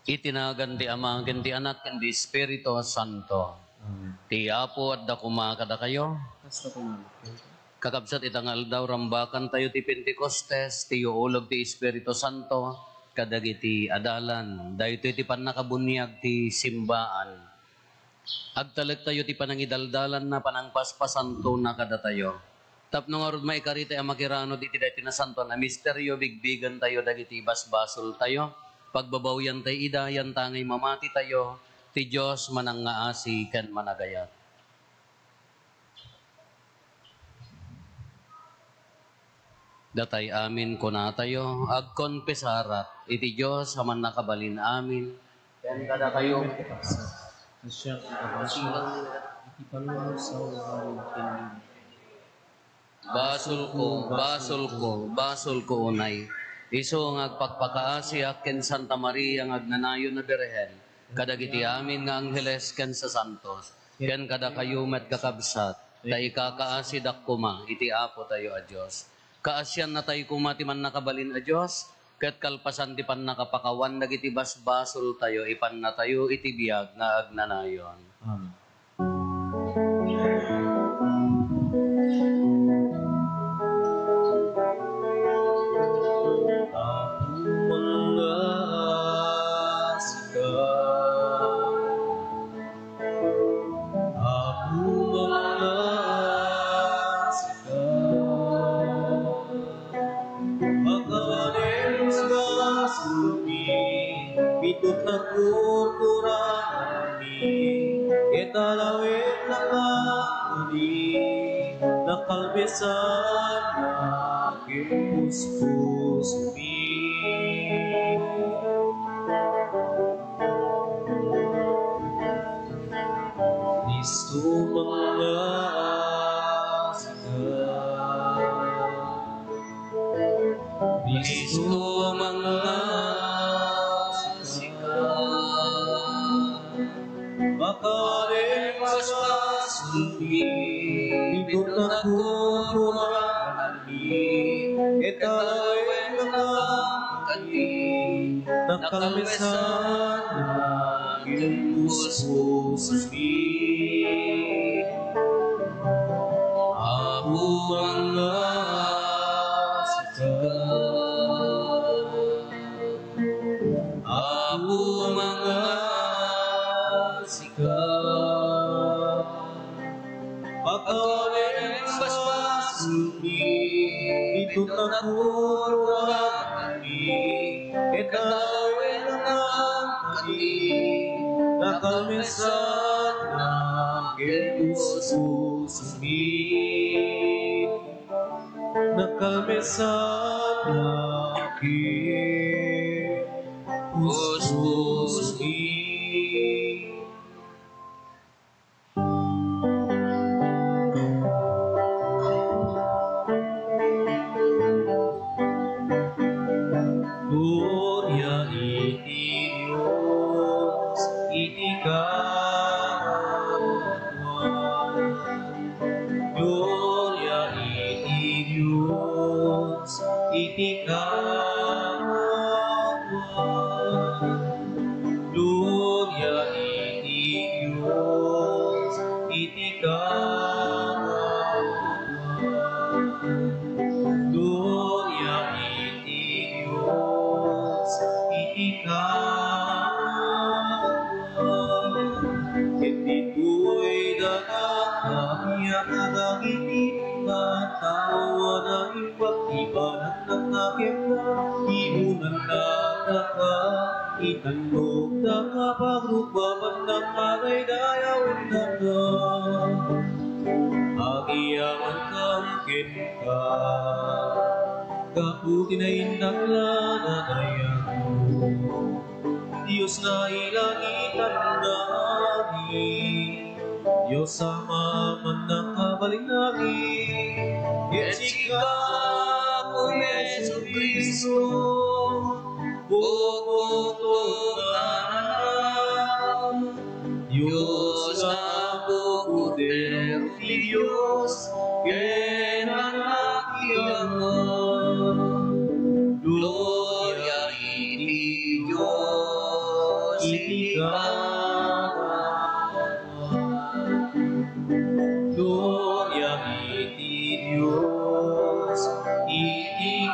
Itinagan ti Ama, ken ti Anak, ken ti Espiritu Santo. Ti Apo at dakuma kada kayo. Kakabsat itangal daw rambakan tayo ti Pentecostes, ti uulog ti Espiritu Santo, kadagiti adalan. Dahito ti panakabunyag ti simbaan. Agtalag tayo ti panangidaldalan na panangpaspasanto na kada tayo. Tapno nga rod maikarita ang makirano di ti dati na santo na misteryo bigbigan tayo dagiti basbasol tayo. Pagbabawyan tayo idayan tangay mamati tayo, ti Diyos manangaasi ken managayat. Datay amin kuna tayo, agkonpesarat, iti Diyos haman nakabalin amin, ken kada kayo, Asya kabasilan, iti panuno sa uwan kinin. basol ko unay. Iso nga agpakpakaasi ken Santa Maria nga agnanayon na Birhen, kadagiti amin nga angheles ken sa santos, ken kada kayo met kakabsat, ta ikakaasi dakuma, iti Apo tayo a Diyos. Kaasyan na tayo kumati man nakabalin a Diyos, ket kalpasan ti pan nakapakawan dagiti basbasol tayo, ipan na tayo iti biyag nga agnanayon. Amen. Italawin na kakuli, nakalbesan na aking puspusmi. Kristo mga sikat, Kristo mga makaling paspasumi, bidot na kumurani, italawin na kani, nakalmesan na aking puspusmi. Ako mga sikat, ako mga pagkawin paspasumi, ito't nakurani, italawin ang kani, nakalmesan na aking puspusmi. Nakalmesan na aking puspusi. Gloria iti Dios, iti kawan. Gloria iti Dios, iti kawan. Gloria iti Dios, iti kawan. Gloria iti Dios, iti kawan. Itito'y dagat na dagiti matawa na ipagtibanan ng aking iunan na itandog na kapagrubaban ng aray dayawin na Agiyaman kang kita, kaputi na indakla na dayago. Diyos na ilangitan namin, Diyos sama man ng kabaling namin. Yetsika po Yesu Cristo, bukutong nananam. Diyos na Cordero de Dios, que nanakiyaman. Gloria iti Dios, iti kawan. Gloria iti Dios, iti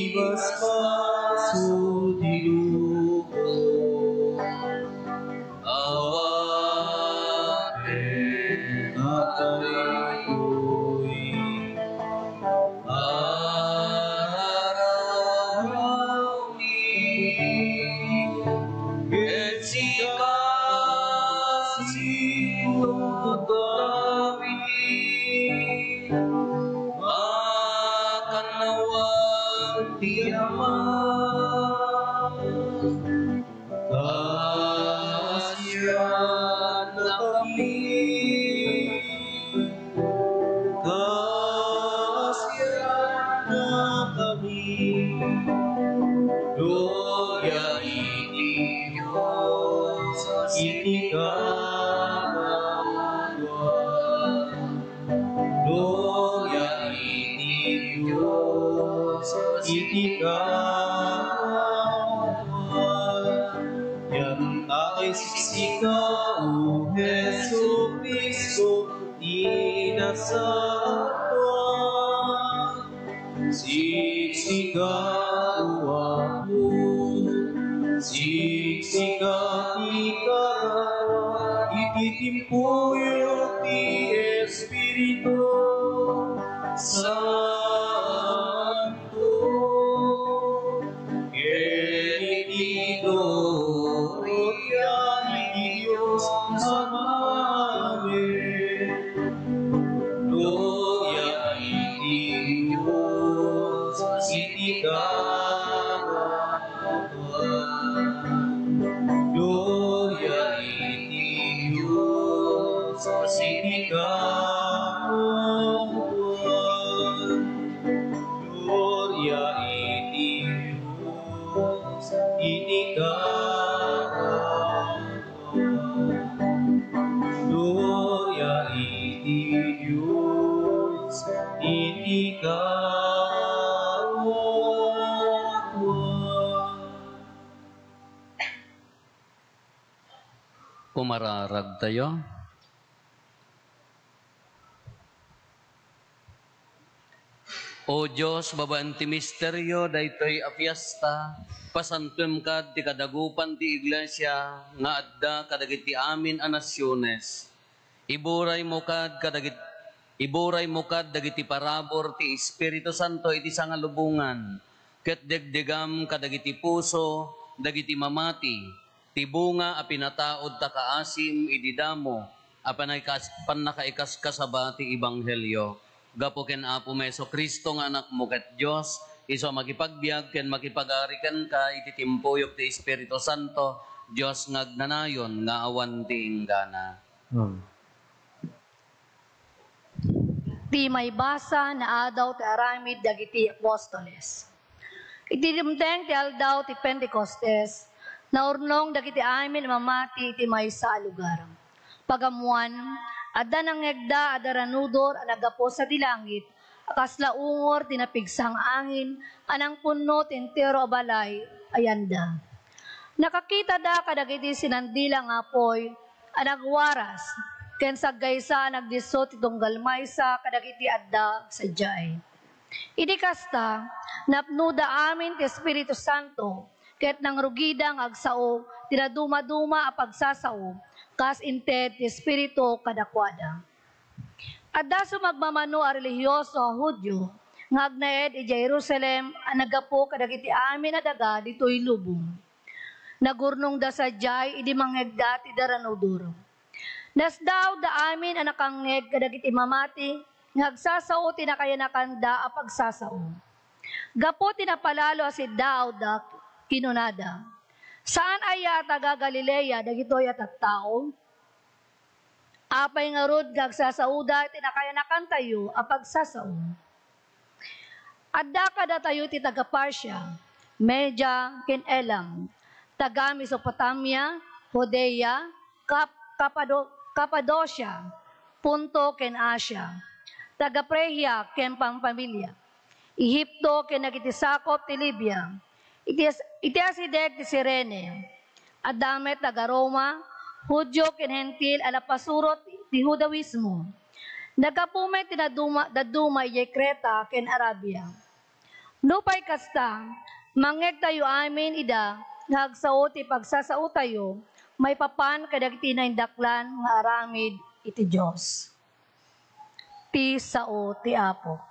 ibas paso diluko awaten atay ararawin etsika sikutawin makanawang tiyaman kasyan na kami kasyan na kami Gloria iti Dios iti kawan Gloria iti Dios iti kawan Yan ako'y siksika o Jesu Cristo inasatuan Siksika o ako Siksika kita Ititimpuyo ti Espiritu Santo Iti gloria iti Dios amamen Gloria iti Dios iti kawan Gloria iti Dios iti kawan Gloria iti Dios iti kawan Gloria iti Dios iti kawan. Kumararag tayo. O Diyos, babaan ti misteryo, daytoy a fiesta, pasantum kad ti kadagupan ti iglesia, nga adda kadagiti amin a nasyones. Iburay mo kad dagiti parabor ti Espiritu Santo iti sangalubungan, ket degdegam kadagiti puso, dagiti mamati, ti bunga a pinataod ta kaasim ididamo, a panakaikas kasaba ti Ebanghelyo. Gapo ken Apo Meso Kristo nga anak mo ket Dios, iso makipagbiag ken makipagarikan ka iti timpuyok ti Espiritu Santo, Dios ngagnanayon nga awan ti inggana. Ti may basa na adaw ti aramid dagiti apostoles. Iti dimteng ti aldaw ti Pentecostes, naurnong dagiti amin mamati iti maysa a lugar. Pagamuan, adda nang ngegda adda ranudor a nagapo sa dilangit, akasla ungor tinapigsang angin, anang punno tintero balay, ayanda. Nakakita da kadagiti sinandila nga apoy, anagwaras, ken saggaysa nagdisot itong galmaysa kadagiti adda sadyay. Idi kasta, napnuda amin ti Espiritu Santo, ket nang rugida nga agsao, tinaduma-duma a pagsasao, kas inted ti Espiritu kadakwada. Adda sumagmamano a relihiyoso a Hudyo, nga agnaed i Jerusalem, a nagapo kadagiti amin a daga ditoy lubong. Nagurnong da sadyay, idi mangegda ti daranuduro. Nasdaw da amin ang nakangeg kadagiti mamati, ngagsasao tinakayanakan da a pagsasao. Gapo tinapalalo si Dauda kinunada. Saan aya taga Galilea dagitoy at tao? Apay nga rod gagsasauda tinakayanakan tayo a pagsasao. Adda kada tayo ti taga Parsya, Media ken Elam, taga Mesopotamia, Judea, Kapadocia, Punto ken Asia, taga Prehia ken Pampamilya, Ehipto ken nagitisakop ti Libya, iti asidek ti Sirene, adame taga Roma, Hudyo ken Hentil alapasurot ti Judawismo, nagapumet ti daduma ijay Kreta ken Arabia. Nupay kasta, mangeg tayo amin ida, ngagsao ti pagsasao tayo, may papan kadagiti na indaklan nga aramid iti Diyos. Ti sao ti Apo.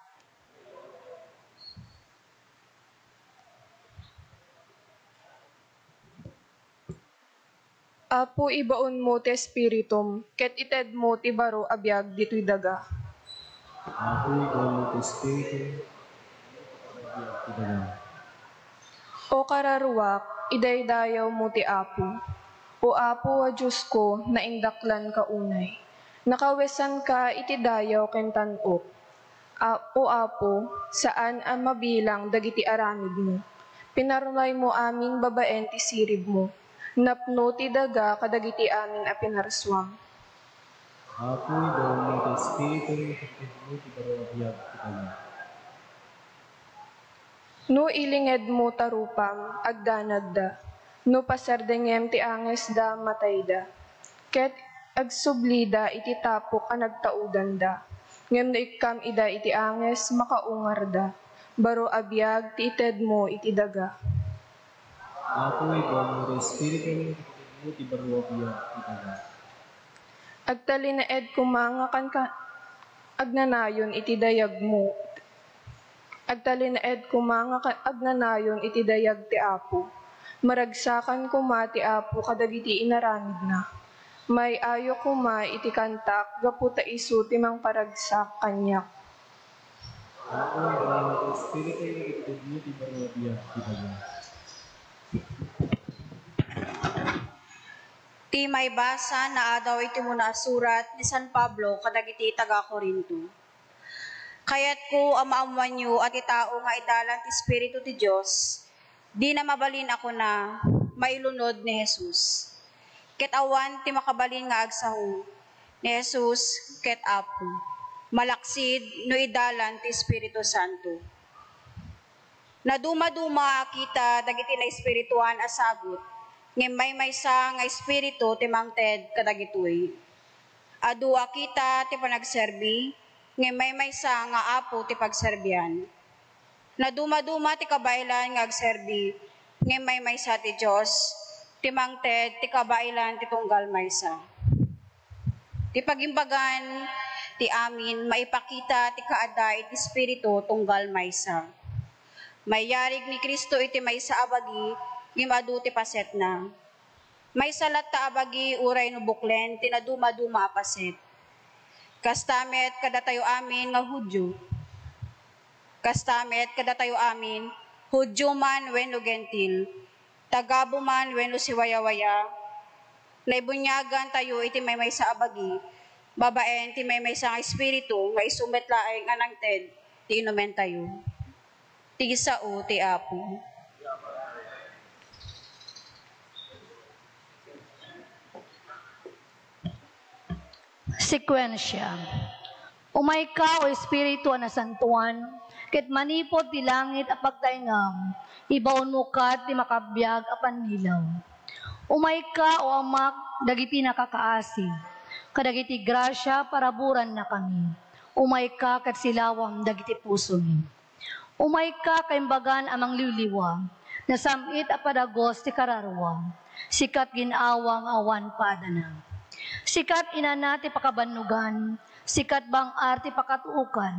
Apo ibaon mo ti espiritum, ket ited mo ti baro abiyag ditoy daga. Ako ibaon mo ti espiritum, abiyag ti daga. O kararuak, idaydayaw mo ti Apo. O Apo a Diyos ko, naindaklan ka unay. Nakawesan ka iti dayaw ken tan-ok. O Apo, saan ang mabilang dagiti aramid mo? Pinarunay mo aming babaen ti sirib mo. Napno ti daga kadagiti amin a pinarswang. Ako ibaon mo ti espiritum, ited mo ti baro abiyag ti daga. No ilinged mo tarupam, agdanag da. No pasardengem ti anges da matay da. Ket agsublida iti tapok a nagtaudan da. Ngem no ikkam ida iti anges makaungar da. Baro abiyag ti ited mo iti daga. Ako ibaon mo ti espiritum, ited mo ti baro abiyag ti daga. Agtalinaed kumanga kan agnanayon iti dayag mo. Agtalinaed kumanga kan agnanayon iti dayag ti Apo. Maragsakan kuma ti Apo kadagiti inaramid na. May ayo kuma iti kantak gapu ta isu ti mangparagsak kanyak. Ako ibaon mo ti espiritum, ited mo ti baro abiyag ti daga. Ti may basa na adaw iti muna surat ni San Pablo kadagiti taga Corinto. Kayat ko amaamuan nyo at itao nga idalan ti Espiritu ti Diyos, di na mabalin ako na mailunod ni Jesus. Ket awan ti makabalin nga agsaho ni Jesus ket Apo. Malaksid no idalan ti Espiritu Santo. Naduma-duma kita dagiti na espirituan asagot ngem maysa nga espiritu ti mangted kadagitoy. Adua kita ti panagserbi, ngem maysa nga apo ti pagserbian. Naduma-duma ti kabailan nga agserbi, ngem maysa ti Dios, ti mangted ti kabailan ti tunggal maysa. Ti pagimbagan ti amin maipakita ti kaada iti espiritu tunggal maysa. Mayarig ni Kristo iti maysa abagi, ngimadu ti paset na. Maysa latta abagi uray no buklen, tinaduma-duma apaset. Kastamet kada tayo amin nga Hudyo. Kastamet kada tayo amin, Hudyo man wenno gentil, Tagabo man wenno siwaya-waya. Naibunyagan tayo iti maysa abagi, babaen ti maysa nga espiritu nga isumet laeng anang ted ti inumen tayo. Tigisao ti Apo. Sekwensya. Umay ka o Espiritu na santuan, ket manipod ti langit a pagtaingam, ibaon mo kat ti makabiyag a pannilaw. Umay ka o amak, dagiti nakakaasi, kadagiti grasya paraburan na kami. Umay ka kat silawam dagiti puso mi. Umay ka kaimbagan amang liwliwa, nasamit a padagos ti kararwa, sikat ginawang awan padana. Sikat inana ti pakabannugan, sikat bang arti pakatuukan,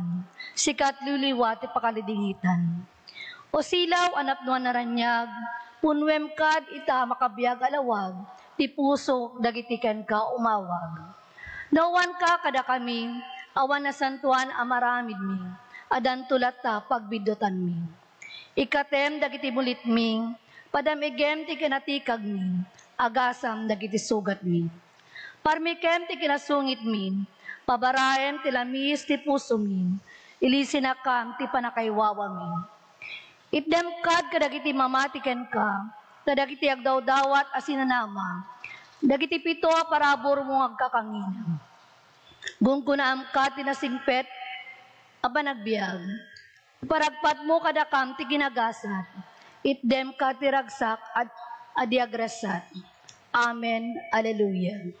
sikat liwliwa ti pakalidingitan. O silaw anapnuan naranyag, punwem kad ita makabiyag alawag, ti puso dagitiken ka umawag. Nawan ka kada kami, awan na santuan amaramid mi, adan tulat ta pagbidotan mi. Ikatem dagiti bulit mi, padamigem ti kinatikag mi, agasam dagiti sugat mi. Parmikem ti kinasungit mi, pabaraem ti lamis ti puso mi, ilisinakam ti panakaywawa mi. Itdem kad kadagiti mamatiken ka, kadagiti agdawdawat asinanama, dagiti pito parabor mo agkakangina. Gungkunaam ka tinasingpet, aba nagbiag. Paragpat mo kadakam ti ginagasat, itdem ka ti ragsak at adiagrasat. Amen. Alleluia.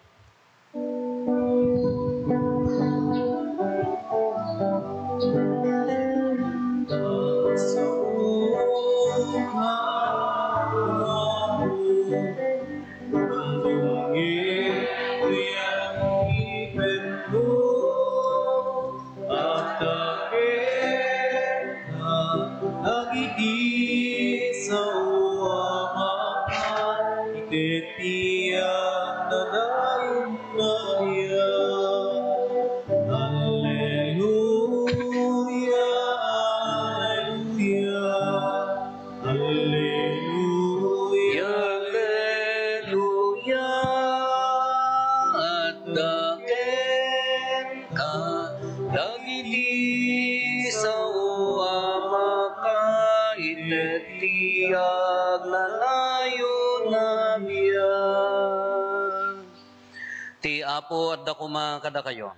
Ti Apo at dakuma kada kayo.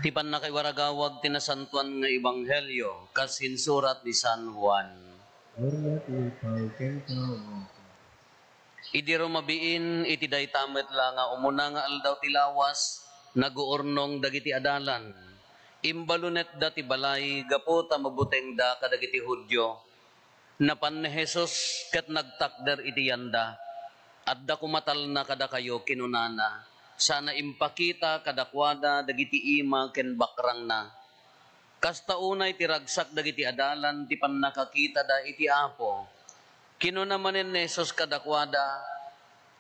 Ti panakaiwaragawag tinasantuan nga ebanghelyo kas hinsurat ni San Juan. Gloria to you, Pai, ken ka Idi rumabiin iti daytamet la nga umuna nga aldaw ti lawas naguurnong dagiti adalan. Imbalunet da ti balay gapo ta mabuteng da kadagiti Hudyo. Napan ni Jesus ket nagtakder iti yanda. Adda kumatal na kada kayo kinunana, sana impakita kadakwada dagiti ima ken bakrang na. Kasta unay ti ragsak dagiti adalan ti pannakakita da iti Apo. Kinunamanen ni Jesus kadakwada,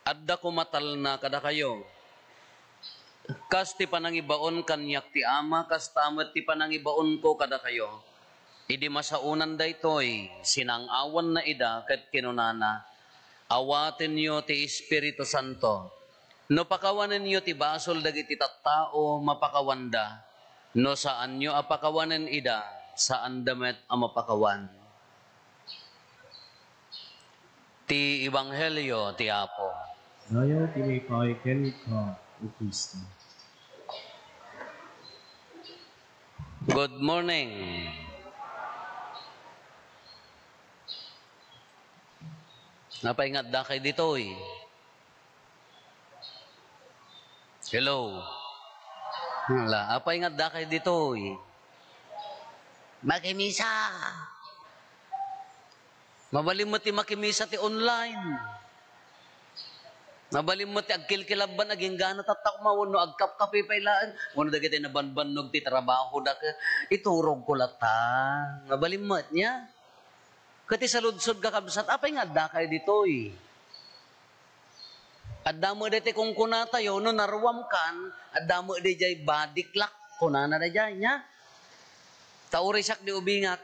adda kumatal na kada kayo. Kas ti panangibaon kanyak ti ama, kas tamet ti panangibaon ko kada kayo. Idi masaunan daytoy, sinangawan na ida ket kinunana. Awaten niyo ti Espiritu Santo. No pakawanen niyo ti basol dagiti tattao mapakawanda. No saan niyo apakawanen ida, saan damet ang mapakawan. Ti Ebanghelyo ti Apo. Dayaw tinipay ken ka, O Kristo. Good morning. Napaingat da kay ditoy. Hello. Wala, apaingat da kay ditoy. Makimisa. Mabalim mo ti makimisa ti online. Mabalim mo ti agkilkilaban aging gana tatak mawano agkap-kapi pailaan. Wano dagiti na banbanog ti trabaho da ka. Iturog ko lata. Mabalim mo niya. Kati saludsod ka kabsat, apay nga da kay ditoy. Adamo dete kung kuna tayo, no narwam kan, adamo de jay badiklak, kuna na da jay niya. Tauri sak di ubingat,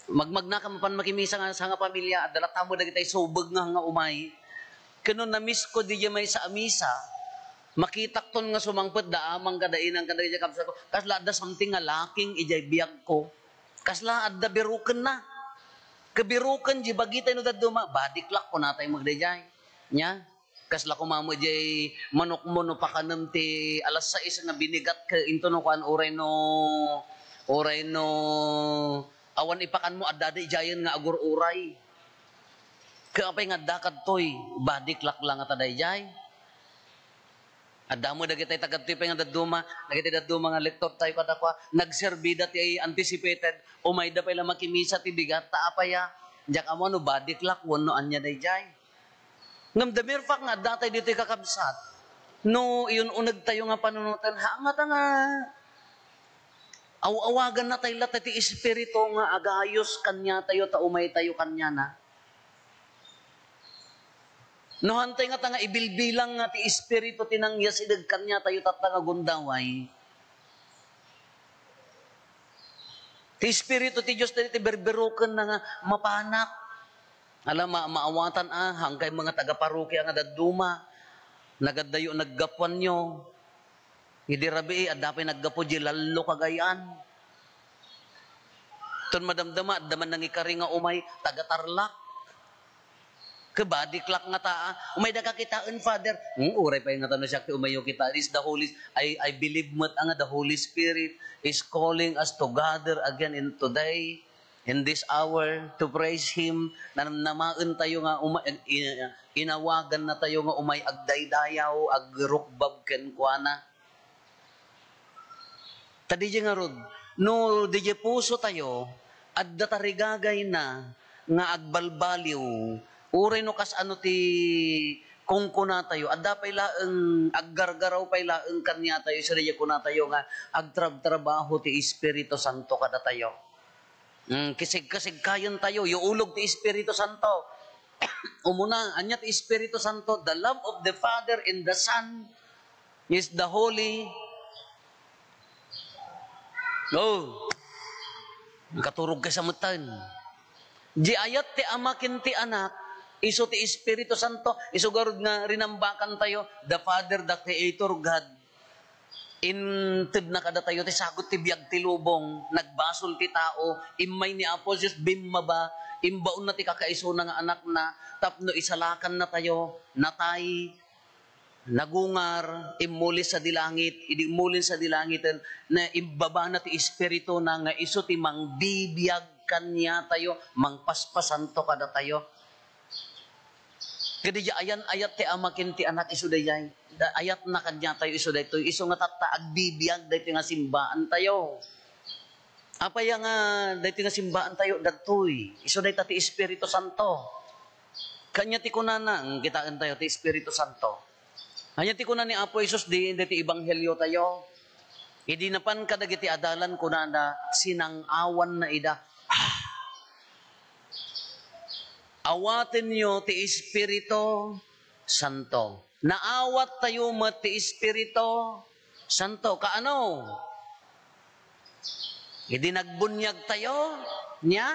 magmagna ka mapan makimisa nga sa nga pamilya, adalata mo dagitay subag nga umay. Kano na-miss ko di jay may sa amisa, makitak ton nga sumangpet da amang kadainang kadagay jay kabsat ko, kasla adda something nga laking ijay biyag ko, kasla adda biruken na. Kebirukan ji bagitay no daduma badiklak ko natay magdayay nya kasla ko mamo jay manok mo no pakanem ti alas 6 nga binigat ka into no kan oray no awan ipakan mo adada ijayan nga agur uray kaapay nga dakad toy badiklak lang at adayay adamo dagitay tagadtipay nga daduma dagitay daduma nga lektor tayo kada kwa nagserbida ti anticipated umayda pa ila makimisa ti bigat ta apaya jak amo no badiklak wano anya dayjay ngam the mere fact nga datay dito kakabsat no iyon unag tayo nga panunutan hangat nga awagan na tayo lahat ti espiritu nga agayos kanya tayo ta umay tayo kanya na. No hantay nga tanga ibilbilang nga ti espiritu tinangya sidag kanya tayo tatanga gundaway. Ti espiritu ti Diyos ti berberuken na nga mapanak. Alam maawatan hangkay mga taga-parokya nga daduma. Nagadayo naggapuan nyo. Hindi rabi adapay naggapo di lalo kagayan. Ton madamdama daman nang ikari nga umay taga-tarlak. Kabadiklak nga taa. Umay da kakitaan, Father. Uray pa yung nga tanong siya, umayo kita. Is the Holy, I believe mo nga the Holy Spirit is calling us to gather again in today, in this hour, to praise Him. Namaan tayo nga, inawagan na tayo nga umay agdaydayaw, agrukbab kenkwana. Tadi nga rod, no di puso tayo, at datarigagay na, nga agbalbaliw, uray no kas ano ti kung kuna tayo adda pay laeng aggargaraw pay laeng kanya tayo sa diya kuna tayo nga agtrabaho ti Espiritu Santo kada tayo. Kisig kayon tayo iulog ti Espiritu Santo. Umuna anya ti Espiritu Santo, the love of the Father and the Son is the Holy. Katurog kay sa mutan. Di ayat ti amakin ti anak iso ti Espiritu Santo, iso garud nga rinambakan tayo, the Father, the Creator God. Intid na kada tayo, ti sagot ti biyag ti lubong, nagbasol ti tao, imay ni Apo Diyos, bimaba, imbaon na ti kakaiso na nga anak na, tapno isalakan na tayo, natay, nagungar, imulis sa dilangit, idimulin sa dilangitan, na imbaba na ti Espiritu na nga iso ti mangbibiyag kanya tayo, mangpaspasan to kada tayo. Kadi ayan ayat ti amakin ti anak iso dayay. Ayat na kanya tayo iso daytoy. Iso nga tataag bibiyag daytoy nga simbaan tayo. Apaya nga daytoy nga simbaan tayo dagtoy. Iso dayta ti Espiritu Santo. Kanya ti kunana kitaan tayo ti Espiritu Santo. Kanya ti kunan ni Apo Isus di ti ebanghelyo tayo. Idi napan kadagiti adalan kunana sinang-awan na ida. Awatin nyo ti Espiritu Santo. Naawat tayo mo ti Espiritu Santo. Kaano? Hindi nagbunyag tayo niya.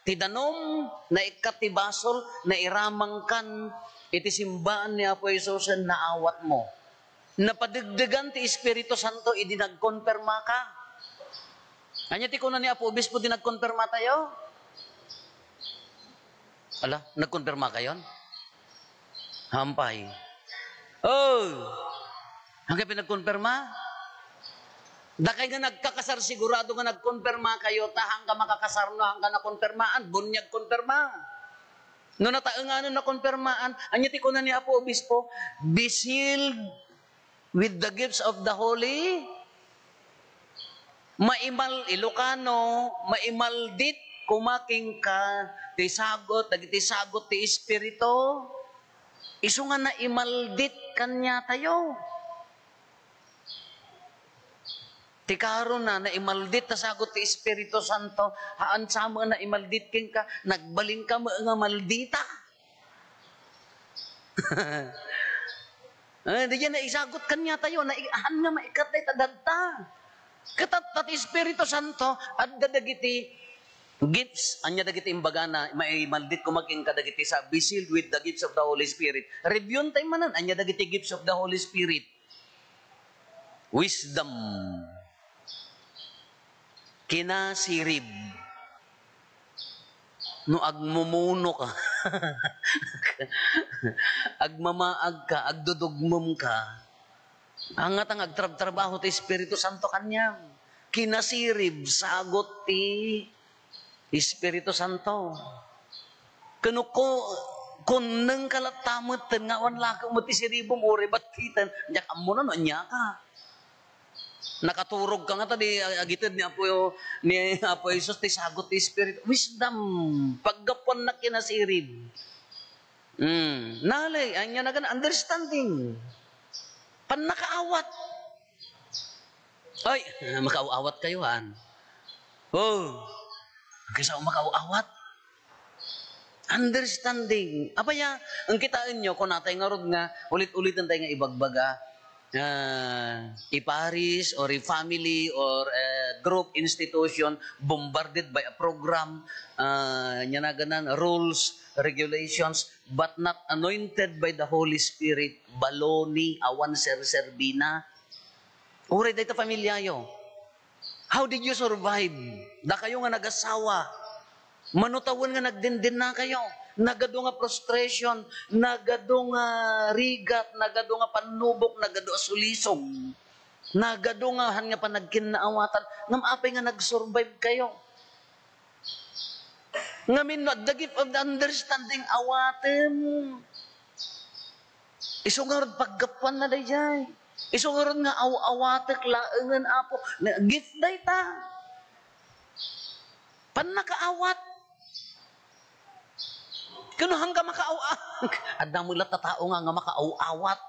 Ti danom na ikatibasol na iramangkan iti simbaan ni Apo Isus na awat mo. Napadigdigan ti Espiritu Santo idi nagkonperma ka. Anya ti kunan ni Apo Obispo di nagkonperma tayo? Ala, nagkonperma kayon? Hampay. Hanggang pinagkonperma? Dakay nga nagkakasar sigurado nga nagkonperma kayo, tahang ka makakasar no, hanggang nakonpermaan, bunyag konperma. No nataenganan na konfirmaan, anya ti kunan ni Apo Obispo, be sealed with the gifts of the Holy, maimal Ilocano, maimaldit kumaking ka, ti sagot, dagiti sagot ti Espiritu, iso nga na imaldit kanya tayo. Ti karon na imaldit ta sagot ti Espiritu Santo, haan sama na imaldit king ka, nagbaling ka nga maldita. Di yan na isagot kanya tayo, na haan nga maikatay tadagta. Katat Espiritu Santo, at dadagiti gifts, anya dagiti imbaga na maimaldit kumaking kadagiti sa be sealed with the gifts of the Holy Spirit. Review tayo manan, anya dagiti gifts of the Holy Spirit. Wisdom, kinasirib, no agmumuno ka, agmamaag ka, agdudugmum ka, angat ang agtrabaho ti Espiritu Santo kanya, kinasirib, sagot ti Espiritu Santo. Kanuko, kung nang kalatamot, ngawan laka mo ti siribom, uri ba't kitan, diyak amo na, anya ka. Nakaturog ka nga tadi agitid ni Apo Jesus ti sagot ti Spirit. Wisdom, paggapon na kinasirib. Nalay, anya na gan understanding. Panakaawat. Ay, makaawat kayo han. Oh, kaysa makaawat. Understanding. Apa ya, ang kitaan nyo, kung natay nga rod nga, ulit-ulitan tayo nga ibagbaga, i-parish or i-family or a group institution bombarded by a program, ganan, rules, regulations, but not anointed by the Holy Spirit, baloni, awan ser-serbina. Uray dito pamilyayo. How did you survive? Da kayo nga nag-asawa. Manutawan nga nagdindin na kayo. Nagado nga frustration, nagado nga rigat, nagado nga panubok, nagado sulisog. Nagado nga han nga panagkinaawatan, namapay nga nag-survive kayo. Ngamin the gift of the understanding awatem. Isungarod paggapuan na dayay. Isungarod nga awatek laengan apo. Gift day ta. Panakaawat. Kano hangga makaaw-awat. Ada mo lat tao nga makaaw-awat.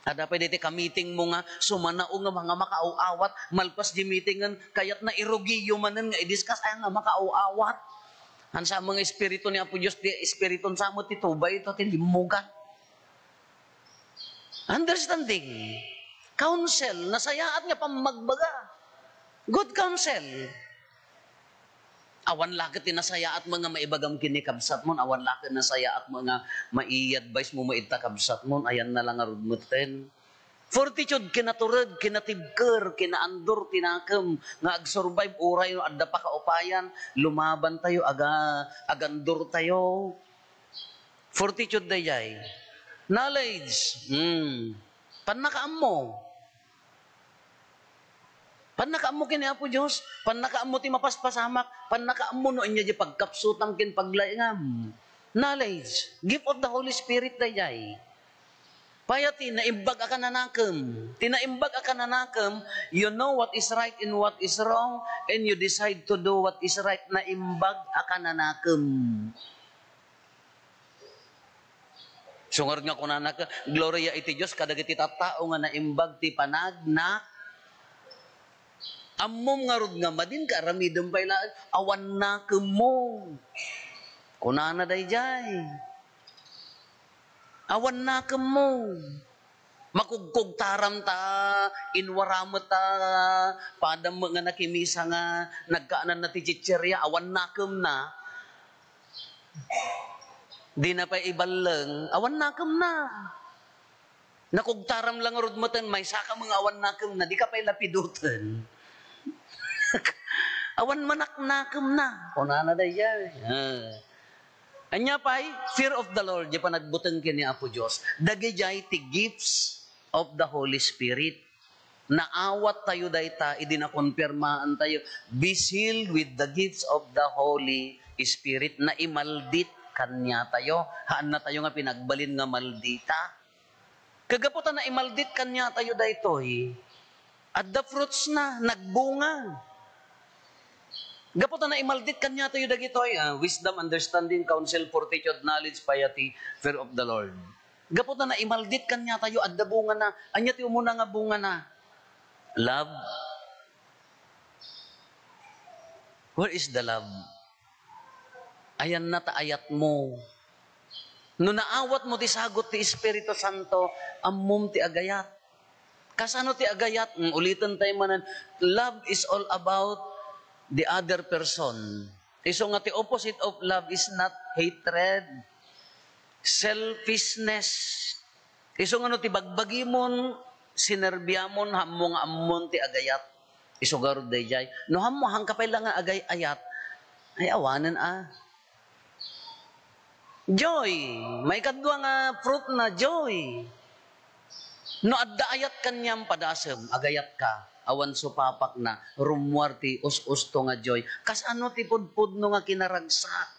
Ada pa dito ka-meeting mo nga, sumanao nga mga makaaw-awat, malpas di meetingan, kayat na irogiyo manan nga i-discuss, ay nga makaaw-awat. Han sa mga espiritu ni Apo Diyos, di espiriton sa mo titubay ito, tilimugan. Understanding. Counsel, nasayaat nga pamagbaga. Good counsel. Awan lakit tinasaya at mga maibagam kinikabsat mo, awan lakit nasaya at mga mai-advise mo maitakabsat mo, ayan na lang arudmutin. Fortitude, kinaturad, kinatibker, kinaandor, tinakam, nga ag-survive, uray, adda pa kaupayan, lumaban tayo, agandor tayo. Fortitude dayay. Knowledge, panakaam mo. Panakaam mo kini Apo Diyos, panakaam mo ti mapaspasamak, panakaam mo no inya di pagkapsutang kin paglayngam. Knowledge, gift of the Holy Spirit dayay. Payati naimbag akan nanakam. Tinaimbag akan nanakam, you know what is right and what is wrong, and you decide to do what is right. Naimbag akan nanakam. Sungar nga kunanak, gloria iti Diyos, kadagiti tattao nga naimbag ti panagna, amom nga rod nga madin ka, ramidong pailaan, awan na mo. Kunana day jay. Awan na mo. Makugkog taram ta, inwaramot ta, padam nga nakimisa nga, nagkaanan na ti chicherya, awan na na. Di na pa ibalang, awan na na. Nakugtaram lang rod mo tan, may saka mga awan na, di ka pa ilapidutan. Awan manaknakam na. Kunana day yan. Anya pa'y, fear of the Lord, di pa nagbutang kini Apo Diyos. Dagijay ti gifts of the Holy Spirit. Naawat tayo dayta, idinakonfirmaan tayo. Be sealed with the gifts of the Holy Spirit. Na imaldit kanya tayo. Haan na tayo nga pinagbalin nga maldita. Kagaputan na imaldit kanya tayo daytoy. At the fruits na, nagbunga. Gaputan na imaldit kanya tayo dagitoy. Wisdom, understanding, counsel, fortitude, knowledge, piety, fear of the Lord. Gaputan na imaldit kanya tayo at the bunga na. Anya tayo muna nga bunga na. Love. Where is the love? Ayan na taayat mo. No naawat mo ti sagot ti Espiritu Santo, ammom ti agayat. Kasano ti agayat? Ulitan tayo manan. Love is all about the other person. Iso nga ti opposite of love is not hatred, selfishness. Iso nga no ti bagbagimon, sinerbyamon, hammong ammon ti agayat. Iso garod dayjay. No hammo hangkapay lang nga agay-ayat, ay awanan Joy. May kadwa nga fruit na joy. No adda ayat kanyang padasem, agayat ka. Awan supapak na, rumwarti, us-usto nga joy. Kas ano ti pudpud no nga kinaragsak.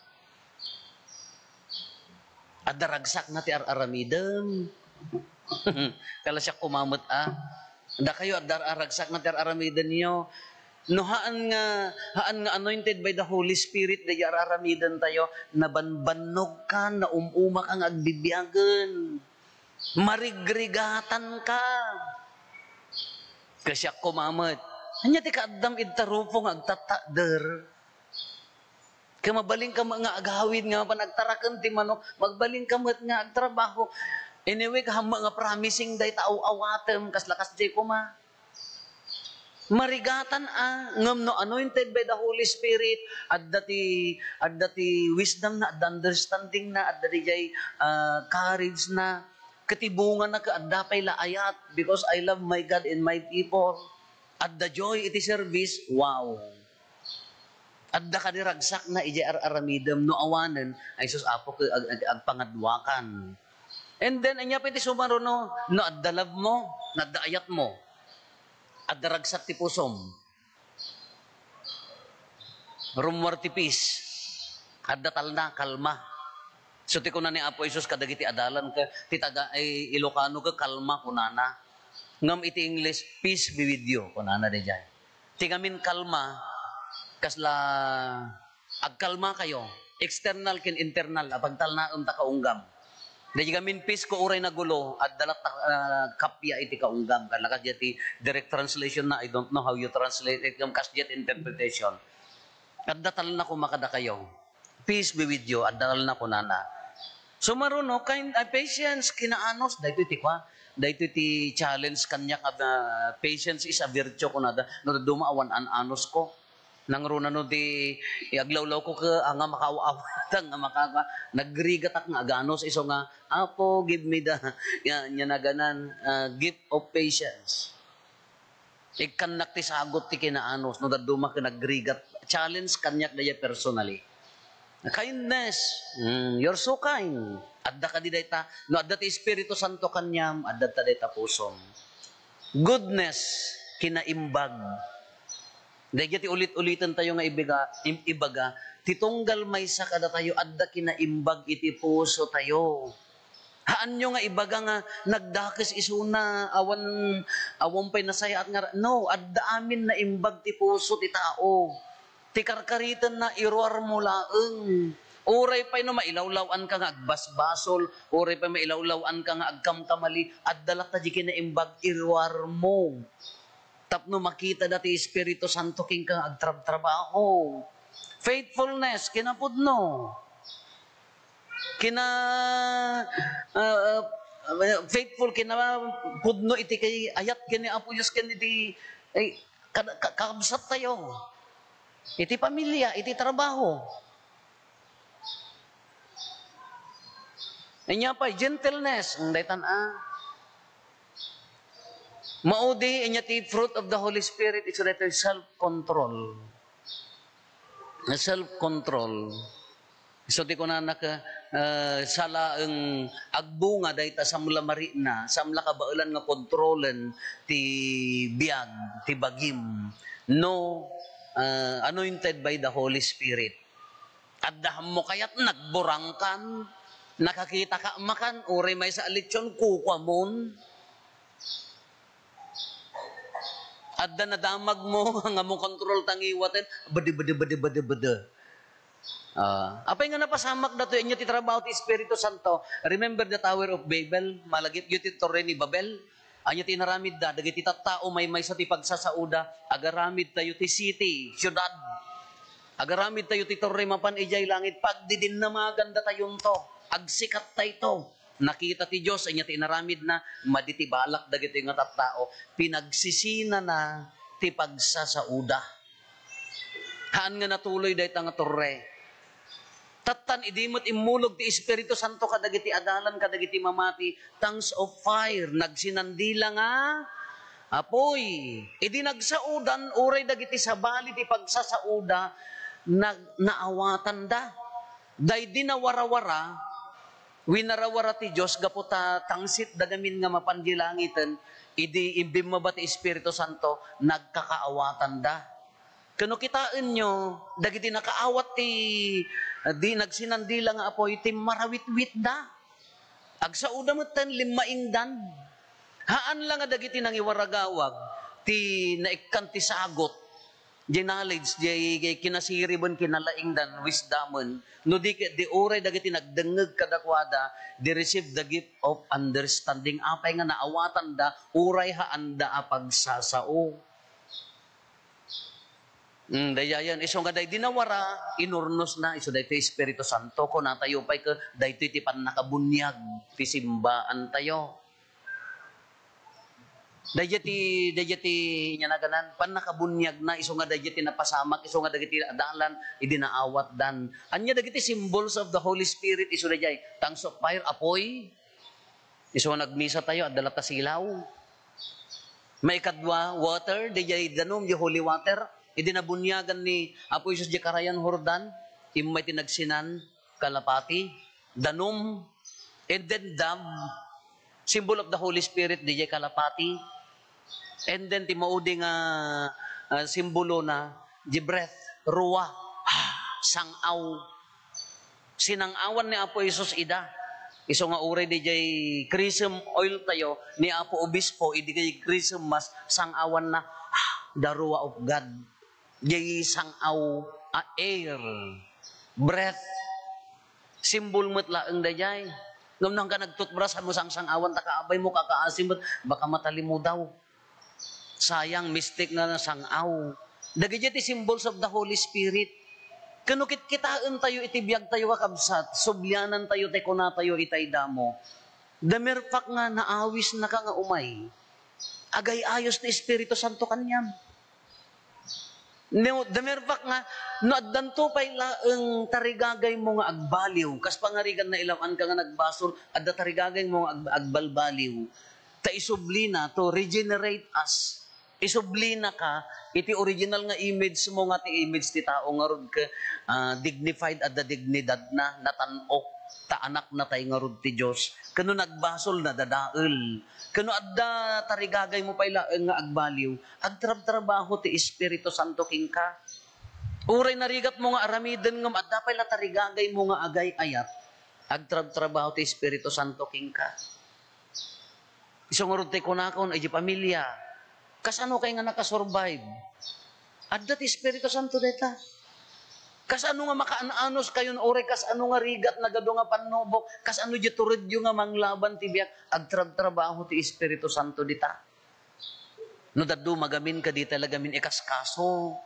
Adda ragsak na ti ar-aramidem. Kala siya kumamot Da kayo adda ragsak na ti ar-aramidem niyo. No haan nga anointed by the Holy Spirit, da ar-aramidan tayo, nabanbanog ka, na umumak ang agbibiyagan. Marigrigatan ka. Kasi ako kumamot. Hanya ti kaadam idtarupong agtatader. Kaya mabaling ka nga aghawid nga panagtarakan ti manok, magbaling ka nga agtrabaho. Anyway, kahama nga promising day tao awatem, kaslakas jay kuma. Marigatan ngam no anointed by the Holy Spirit, adda ti wisdom na, adda understanding na, adda ti jay courage na, katibungan na kaadda pay laayat, because I love my God and my people. Adda joy iti service, wow. Adda ka diragsak na ijay ar-aramidem, no awanen, ay sus apo ko agpangadwakan. And then, anya pa iti sumaro no adda love mo, nadda ayat mo. At daragsak ti pusom. Rumwar ti peace. At datal na, kalma. So ti kunan ni Apo Isus kadagiti adalan ka, ti taga ay Ilocano ka, kalma kunana. Ngam iti English, peace be with you, kunana de jay. Ti ngamin kalma, kasla agkalma kayo. External kin internal, apagtal na ta kaunggam. Dahil gamin peace ko uray na gulo at dalat kapya iti kaunggam. Kalakas jati direct translation na, I don't know how you translate it, yung kasjet interpretation. At datal na ko makada kayo. Peace be with you, at datal na ko nana. So maruno, patience, kinaanos, dahito iti kwa, dahito iti challenge kanya patience is a virtue ko nada, no dumaawan anos ko. Nangruna no di iaglawlaw ko ka nga makawawatan nga makaka nagrigat ak nga aganos iso nga Apo give me the nya naganan gift of patience. Ikan nakti sagot ti kinaanos no daduma ka nagrigat challenge kanyak daya personally. Kindness, you're so kind. Adda ka di dayta no adda ti Espiritu Santo kanyam adda ta dayta pusom. Goodness kinaimbag. Dahil ti ulit-ulitan tayo nga ibaga, titunggal may sa kada tayo, adda kinaimbag iti puso tayo. Haan nyo nga ibaga nga, nagdakis isuna, awan pa'y nasaya at nga, no, adda amin na imbag ti puso ti tao. Ti karkaritan na iruar mo laeng. Uray pa'y no mailawlawan ka nga agbasbasol, uray pa'y mailawlawan ka nga agkamkamali, adda lata di kinaimbag iruar mo. Tapno makita dati Espiritu Santo king kang agtrabaho. Faithfulness, kinapudno. Faithful, kinapudno iti kay ayat kini Apo Diyos kini iti kakabsat tayo. Iti pamilya, iti trabaho. Inya pa, gentleness, ang daytan Maudi, inya ti fruit of the Holy Spirit is related self-control. Self-control. So di ko na sala ang agbunga dahita sa mula marina, sa mula kabailan nga kontrolen ti biyag, ti bagim. No, anointed by the Holy Spirit. Addahan mo kaya't nagburangkan, nakakita ka makan, uri may sa alitsyon, kukwamon. Adda na damag mo, nga mo kontrol tangiwatin, bade. Apay nga napasamak na to, inyo titrabaho ti Espiritu Santo. Remember the Tower of Babel? Malagit yun ti Torre ni Babel. Anya tinaramid da, dagiti tattao may sa ti pagsasauda, agaramid tayo ti city, syudad. Agaramid tayo ti Torre mapan ijay langit, pagdidin na maganda tayon to, agsikat tayo to. Nakita ti Diyos, anya tinaramid na, maditibalak dagiti nga tattao, pinagsisina na ti pagsasauda. Haan nga natuloy dahi nga torre. Tatan idimot imulog ti Espiritu Santo kadagiti adalan kadagiti mamati tongues of fire nagsinandila nga apoy idi nagsaudan uray dagiti sabali ti pagsasauda naawatan da day di nawarawara winarawara ti Dios gapu ta tangsit dadamin nga mapandilangitan idi imbimaba ti Espiritu Santo nagkakaawatan da. Kano kitaan nyo, dagiti nakaawat di nagsinandila nga apoy, ti marawit-wit da. Agsauda mo tan limaingdan. Haan lang nga dagiti nang iwaragawag, ti naikkan ti sagot, di knowledge, di kinasiribon kinalaingdan, wisdomon, no di oray dagiti nagdengeg kadakwada, di receive the gift of understanding. Apay nga naawatan da, uray haan da apagsasao. Dayayan, iso nga day dinawara, inurnos na, iso day ti Espiritu Santo, ko natayo pa'y ka, day ti pan nakabunyag, ti simbaan tayo. Dayati nya naganan, pan nakabunyag na, iso nga dayati napasamak, iso nga dagiti adalan, idinaawat dan. Anya dagiti symbols of the Holy Spirit, iso dayay, tongues of fire, apoy, iso nga nagmisa tayo, adala ta silaw. May kadwa, water, dayay danom, yung holy water, idinabunyagan ni Apo Isus di Karayan Hordan, imay tinagsinan, kalapati, danom, and then dove, symbol of the Holy Spirit, di kalapati, and then timauding simbolo na, di breath, ruwa, sangaw, sinangawan ni Apo Isus ida, iso nga uray di jay chrism oil tayo, ni Apo Obispo, idi kay chrism mas sangawan na, the ruwa of God. Jay sangaw, air, breath, simbol mo't laeng dayay. Ngam nang ka nagtutbras, mo sang-sangawan, takaabay mo, kakaasimot, baka matali mo daw. Sayang, mistake na sangaw. Dagiti ti symbols of the Holy Spirit. Kanukit kitaan tayo, itibiyag tayo kakabsat, sublyanan tayo, tekona tayo, itay damo. Damirpak nga, naawis na ka nga umay. Agay ayos na Espiritu Santo kanyam. Damirpak nga, no addanto pa'y laeng tarigagay mo nga agbaliw, kas pangarigan na ilawan ka nga nagbasol, adda tarigagay mo nga agbalbaliw, ta isubli na to regenerate us. Isubli na ka, iti original nga image mo nga ti image ti tao nga rod ka, dignified adda dignidad na, natanok, ta anak na tayo nga rod ti Diyos. Kano nagbasol na dadael. Kano adda tarigagay mo pa'y laeng nga agbaliw, agtrab-trabaho ti Espiritu Santo king ka. Uray narigat mo nga aramiden ngam adda pa'y la tarigagay mo nga agay ayat, agtrab-trabaho ti Espiritu Santo king ka. Isong rod ti kunakon ay di pamilya, kasano kay nga nakasurvive? Adda ti Espiritu Santo deta. Kasano nga makaananos kayon ore, kasano nga rigat na gado nga panubok, kasano di turidyo nga manglaban ti biyak, agtrab-trabaho ti Espiritu Santo dita. No daddo magamin ka dita lagamin ikaskaso.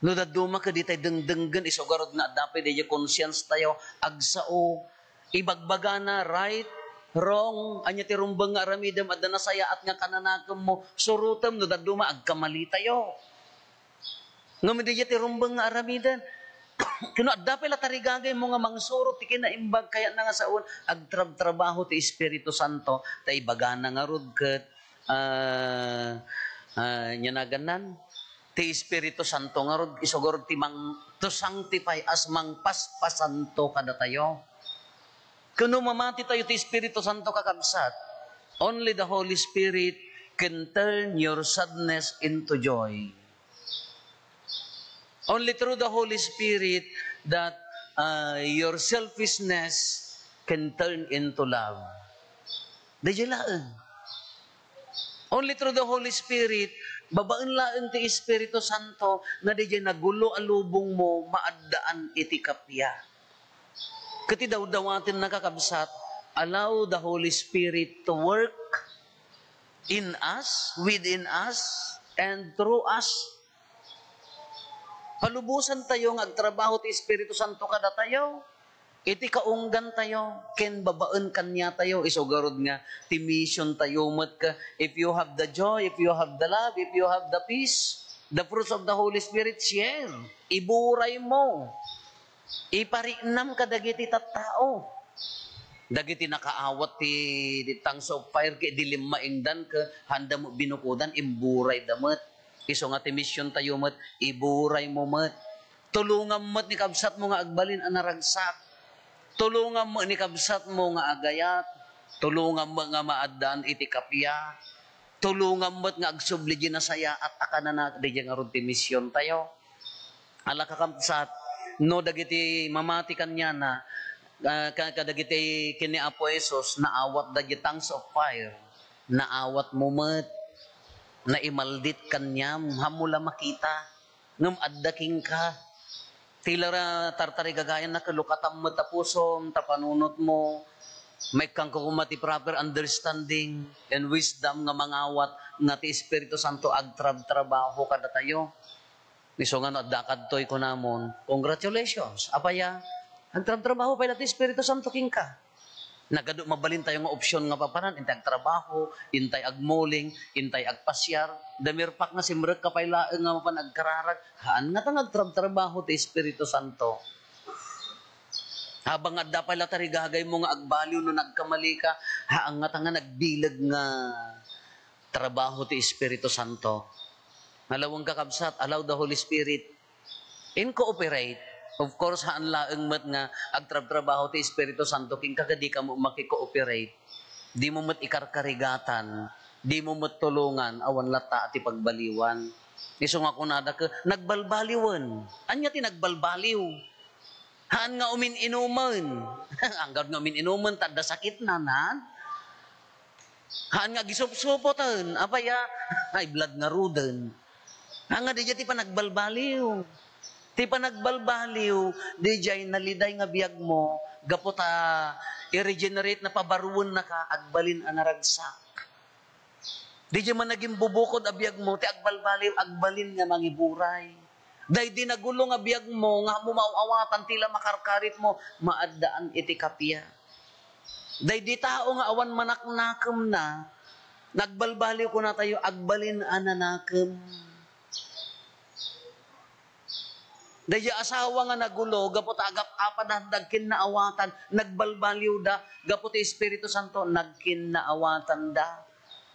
No daddo ka dita dengdenggen isogarod na dapat di conscience tayo agsao. Ibagbaga na right, wrong, anya ti rumbang nga aramidem adda na saya at nga kananakam mo surutem no daddo agkamali tayo. Ngam di ti rumbang nga aramidan. Kano adda pala tarigagay mo nga mangsurot ti kinaimbag kaya na nga saon agtrab-trabaho ti Espiritu Santo ta ibagana nga rod ket nyanaganan ti Espiritu Santo nga rod isogorod ti mang to sanctify as mangpaspasanto kada tayo. Kano mamati tayo ti Espiritu Santo kakabsat, only the Holy Spirit can turn your sadness into joy. Only through the Holy Spirit that your selfishness can turn into love. Dahil laan. Only through the Holy Spirit, babaan laan ti Espiritu Santo, na di nagulo alubong mo, maaddaan iti kapya. Kati daw-dawatin nakakabsat, allow the Holy Spirit to work in us, within us, and through us. Palubusan tayo ng agtrabaho ti Espiritu Santo kada tayo. Iti kaunggan tayo, ken babaan kanya tayo, isugarod nga, ti mission tayo, mat ka, if you have the joy, if you have the love, if you have the peace, the fruits of the Holy Spirit, share. Iburay mo. Iparinam ka dagiti tattao. Dagiti nakaawat ti tongues of fire, kay dilim maingdan ka, handa mo binukudan, imburay damat. Iso nga ti mission tayo, mat, iburay mo, mat. Tulungan mat ni kabsat mo nga agbalin ang naragsak. Tulungan mo ni kabsat mo nga agayat. Tulungan mo nga maadaan iti kapya. Tulungan mo nga agsubli na saya at akana na di nga ron ti mission tayo. Ala kakabsat, no dagiti mamati kanya na kadagiti kini Apo Jesus naawat dagiti tongues of fire. Naawat mo mat. Na imaldit kanyam. Hamula makita. Ngam addaking ka. Tilara tartari gagayan na kalukatam mo tapusom, tapanunot mo, may kang kukumati proper understanding and wisdom nga mangawat nga ti Espiritu Santo agtrab-trabaho kada tayo. Niso nga no, dakad to'y kunamon, congratulations, apaya, agtrab-trabaho pa ti Espiritu Santo king ka. Nagado mabalin tayo nga opsyon nga papanan, intay agtrabaho, intay agmoling, intay agpasyar, damirpak nga simrek kapaylaan nga mapan agkararag, haan nga tang agtrab-trabaho ti Espiritu Santo. Habang adda pala tarigagay mo nga agbaliw no nagkamali ka, haan nga tang nagbilag nga trabaho ti Espiritu Santo. Nalawang kakabsat, allow the Holy Spirit in cooperate. Of course, haan laeng mat nga agtrab-trabaho ti Espiritu Santo king kagadi ka mo makikooperate. Di mo mat ikarkarigatan, di mo mat tulungan, awan lata at ipagbaliwan. Iso nga kunada ka, nagbalbaliwan. Anya ti nagbalbaliw? Haan nga umin-inuman. Anggad nga umin-inuman, tada sakit na nan. Haan nga gisup-supotan, apaya, ay blood nga rudan. Haan nga di ti pa nagbalbaliw. Ti pa nagbalbaliw, di jay naliday nga biyag mo, gapota i-regenerate na pabaruon na ka, agbalin ang naragsak. Di jay man naging bubukod a biyag mo, ti agbalbaliw, agbalin nga mangiburay. Day di nagulo nga biyag mo, nga mo mauawatan, tila makarkarit mo, maaddaan iti kapya. Day di tao nga awan manaknakam na, nagbalbaliw ko na tayo, agbalin ang nanakam. Dahil asawa nga nagulo, gapot agap apadandag kinaawatan, nagbalbaliw da, gapot Espiritu Santo, nagkinaawatan da.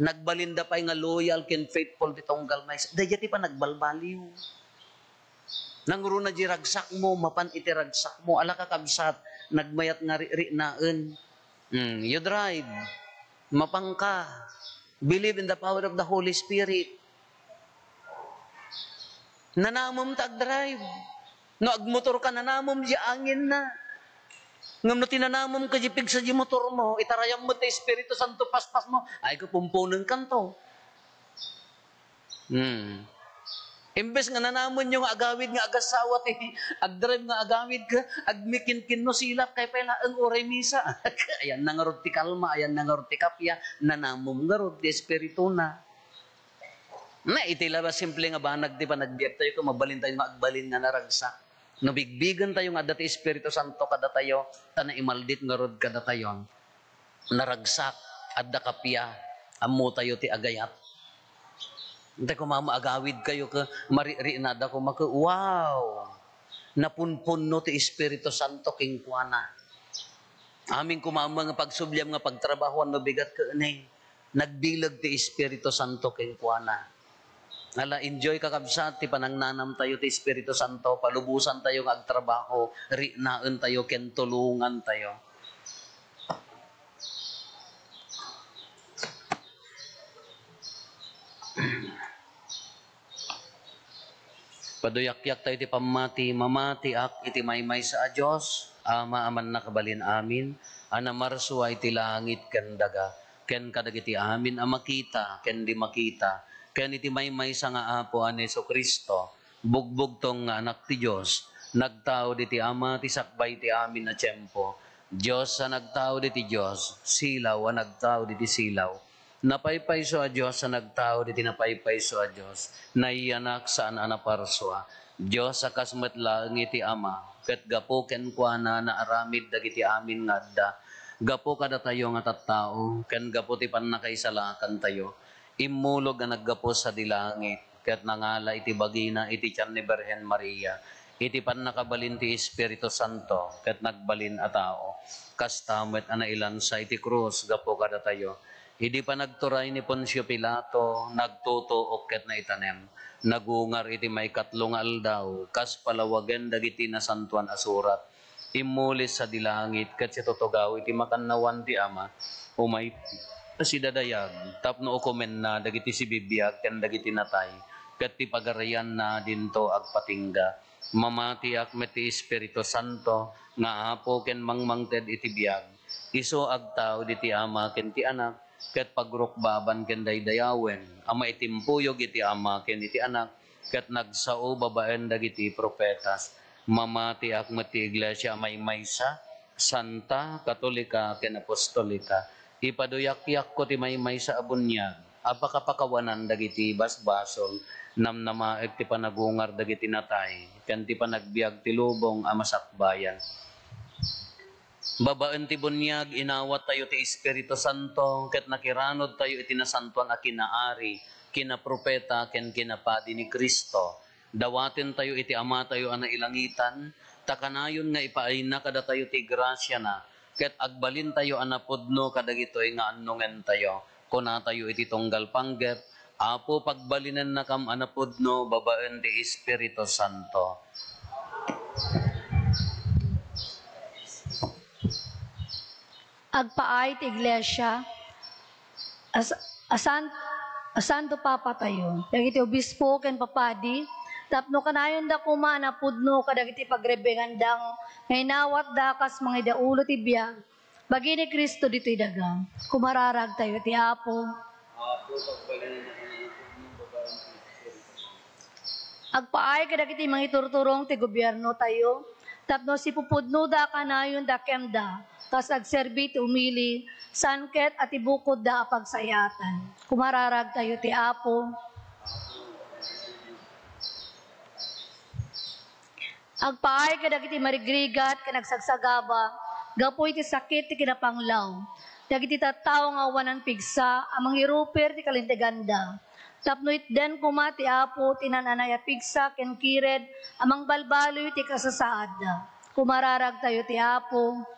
Nagbalinda pa nga loyal, kin faithful ditong galmay. Dahil ti pa nagbalbaliw. Nanguro na di ragsak mo, mapan iti ragsak mo, ala kakabsat, nagmayat nga ri-naan. You drive, mapangka, believe in the power of the Holy Spirit. Nanamom tag-drive. No, agmotor ka, nanamom di angin na. Ngam no tinanamom ka di pig sa di motor mo, itarayam mo ti Espiritu Santo paspas mo, ay ko pumpunan kanto. Imbes nga nanamon yung agawid nga agasawa ti, agdrive nga agawid ka, agmikin-kin no silap, kay pala ang oray misa. Ayan na nga ti kalma, ayan na nga ti kapya, nanamom nga ti Espiritu na. Na itila ba simple nga banag di pa nagbiyak tayo kung mabalin tayo nga agbalin nga naragsak. No bigbigan tayo nga dati Espiritu Santo kada tayo, tana imaldit nga rod kada tayo. Naragsak adda kapya, ammo tayo ti agayat. Hindi ko mamaagawid kayo ka maririinada ko maka, wow! Napunpun no ti Espiritu Santo king kuana. Aming kumama nga pagsubyam nga pagtrabahoan no bigat ka anay. Nagbilag ti Espiritu Santo king kuana. Ala, enjoy kakabsat, ti panangnanam tayo ti Espiritu Santo, palubusan tayo ng agtrabaho, rinaan tayo, kentulungan tayo. Paduyakyak tayo iti pamati, mamati ak iti maymay sa Diyos, ama aman nakabalin amin, anamarsuwa iti langit ken daga, ken kadagiti amin amakita, ken di makita, ken iti maymay sa nga apo an Hesu Kristo, bugbog tong nga anak ti Diyos, nagtao diti ama ti sakbay ti amin na tiyempo, Diyos sa nagtao diti Diyos, silaw a nagtao diti silaw, napaypayso a Diyos sa nagtao diti napaypayso a Diyos, naiyanak saan anaparswa, Diyos sa kasmet langit ti ama, ket gapo ken kuana na aramid dagiti amin ngadda, gapo kada tayo nga tattao, ken gapo ti pannakaisalakan tayo, immulog nga naggapo sa dilangit, ket nangala iti bagina iti tiyan ni Birhen Maria, iti pannakabalin ti Espiritu Santo, ket nagbalin a tao, kastamet anailan sa iti krus, gapo kada tayo, hindi pa nagturay ni Poncio Pilato, nagtutuok ket na itanem, nagungar iti may katlong aldaw, kas palawagan dagiti na santuan asurat, imulis sa dilangit, ket si tutugaw iti makannawan ti ama, umay si dadayag, tapno ukumen na dagiti si bibiyag, ken dagiti natay, ket ti pagarayan na dinto agpatingga, mamati ak met ti Espiritu Santo, nga apo ken mangmangted iti biyag, iso agtao diti ama ken ti anak, ket pagrukbaban ken daydayawen, ama itimpuyog iti ama ken iti anak, ket nagsao babaen dagiti propetas, mamati ak met ti iglesia maysa, santa, katolika ken apostolika, ipaduyakyak ko ti maysa a bunyag, apakapakawanan dagiti basbasol, namnamaek ti panagungar dagiti natay, ken ti panagbiag ti lubong a masakbayan. Babaen ti bunyag, inawat tayo ti Espiritu Santo, ket nakiranod tayo iti nasantuan a kinaari, kinapropeta, ken kinapadi ni Kristo. Dawaten tayo iti ama tayo ana ilangitan, takanayon nga ipaayna kada tayo ti grasya na, ket agbalin tayo anapudno kadagitoy nga annungen tayo, kuna tayo iti tunggal panggep, apo pagbalinan na kam anapudno, babaen ti Espiritu Santo. Agpaay ti iglesia, asanto papa tayo, dagiti obispo ken papadi, tapno kanayon da kuma na pudno kadagiti pagrebengandang, ngaynawat dakas mga idaulo ti biyag, bagi ni Kristo dito'y dagang, kumararag tayo ti apo. Agpaay kadagiti mga iturturong ti gobyerno tayo, tapno si pupudno da kanayon da kemda, kas agserbi ti umili, sanket at ibukod da pagsayatan. Kumararag tayo ti apo. Agpaay kadagiti marigrigat kanagsagsagaba, gapoy ti sakit ti kinapanglaw. Dagiti tattao nga wanan pigsa, amang iruper ti kalinteganda. Tapno itden kumati apo tinananaya pigsa ken kired, amang balbaloy ti kasasaad. Kumararag tayo ti apo.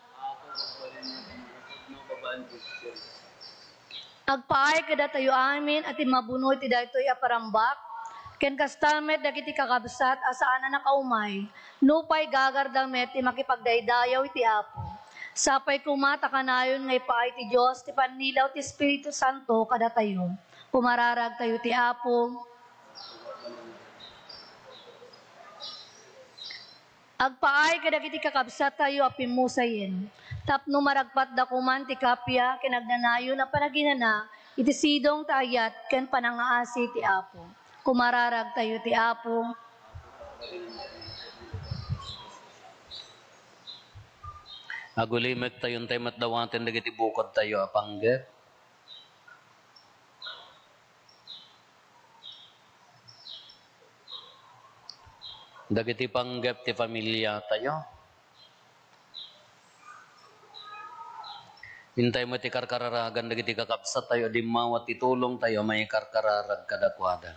Agpaay kada tayo amin at mabunoy ti daytoy aparambak, ken kastamet dagiti kakabsat asaan na nakaumay, nupay gagardamet ti makipagdaydayaw iti apo. Sapay kumata kanayon nga ipaay ti Diyos, ti panilaw ti Espiritu Santo kada tayo. Pumararag tayo ti apo. Agpaay kadagiti kakabsat tayo apimusayin. Tapno maragpat da kuman ti kapya kinagnanayon na panaginana, iti sidong tayat ken panangaasi ti apo. Kumararag tayo ti apo. Agulimek tayon tayo matdawaten dagiti bukod tayo apanggep. Dagiti panggep ti pamilya tayo. Hintay mo ti karkararagan dagiti kakabsat tayo, di mawat itulong tayo, may karkararag kadakwada.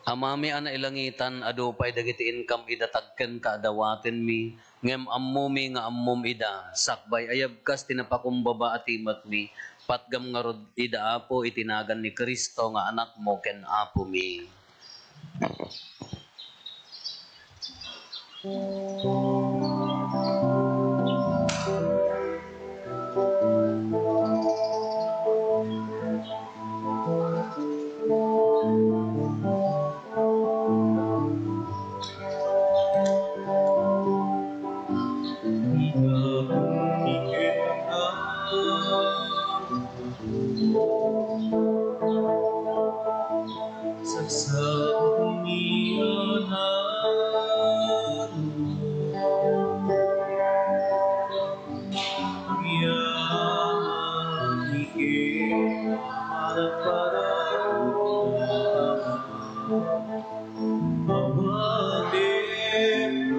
Amami ana ilangitan, adupay dagiti income idatagken kaadawaten mi, ngem ammumi nga ammum ida, sakbay ayabkas tinapakumbaba at imat mi, patgam nga rod ida apo itinagan ni Kristo nga anak mo ken apo mi.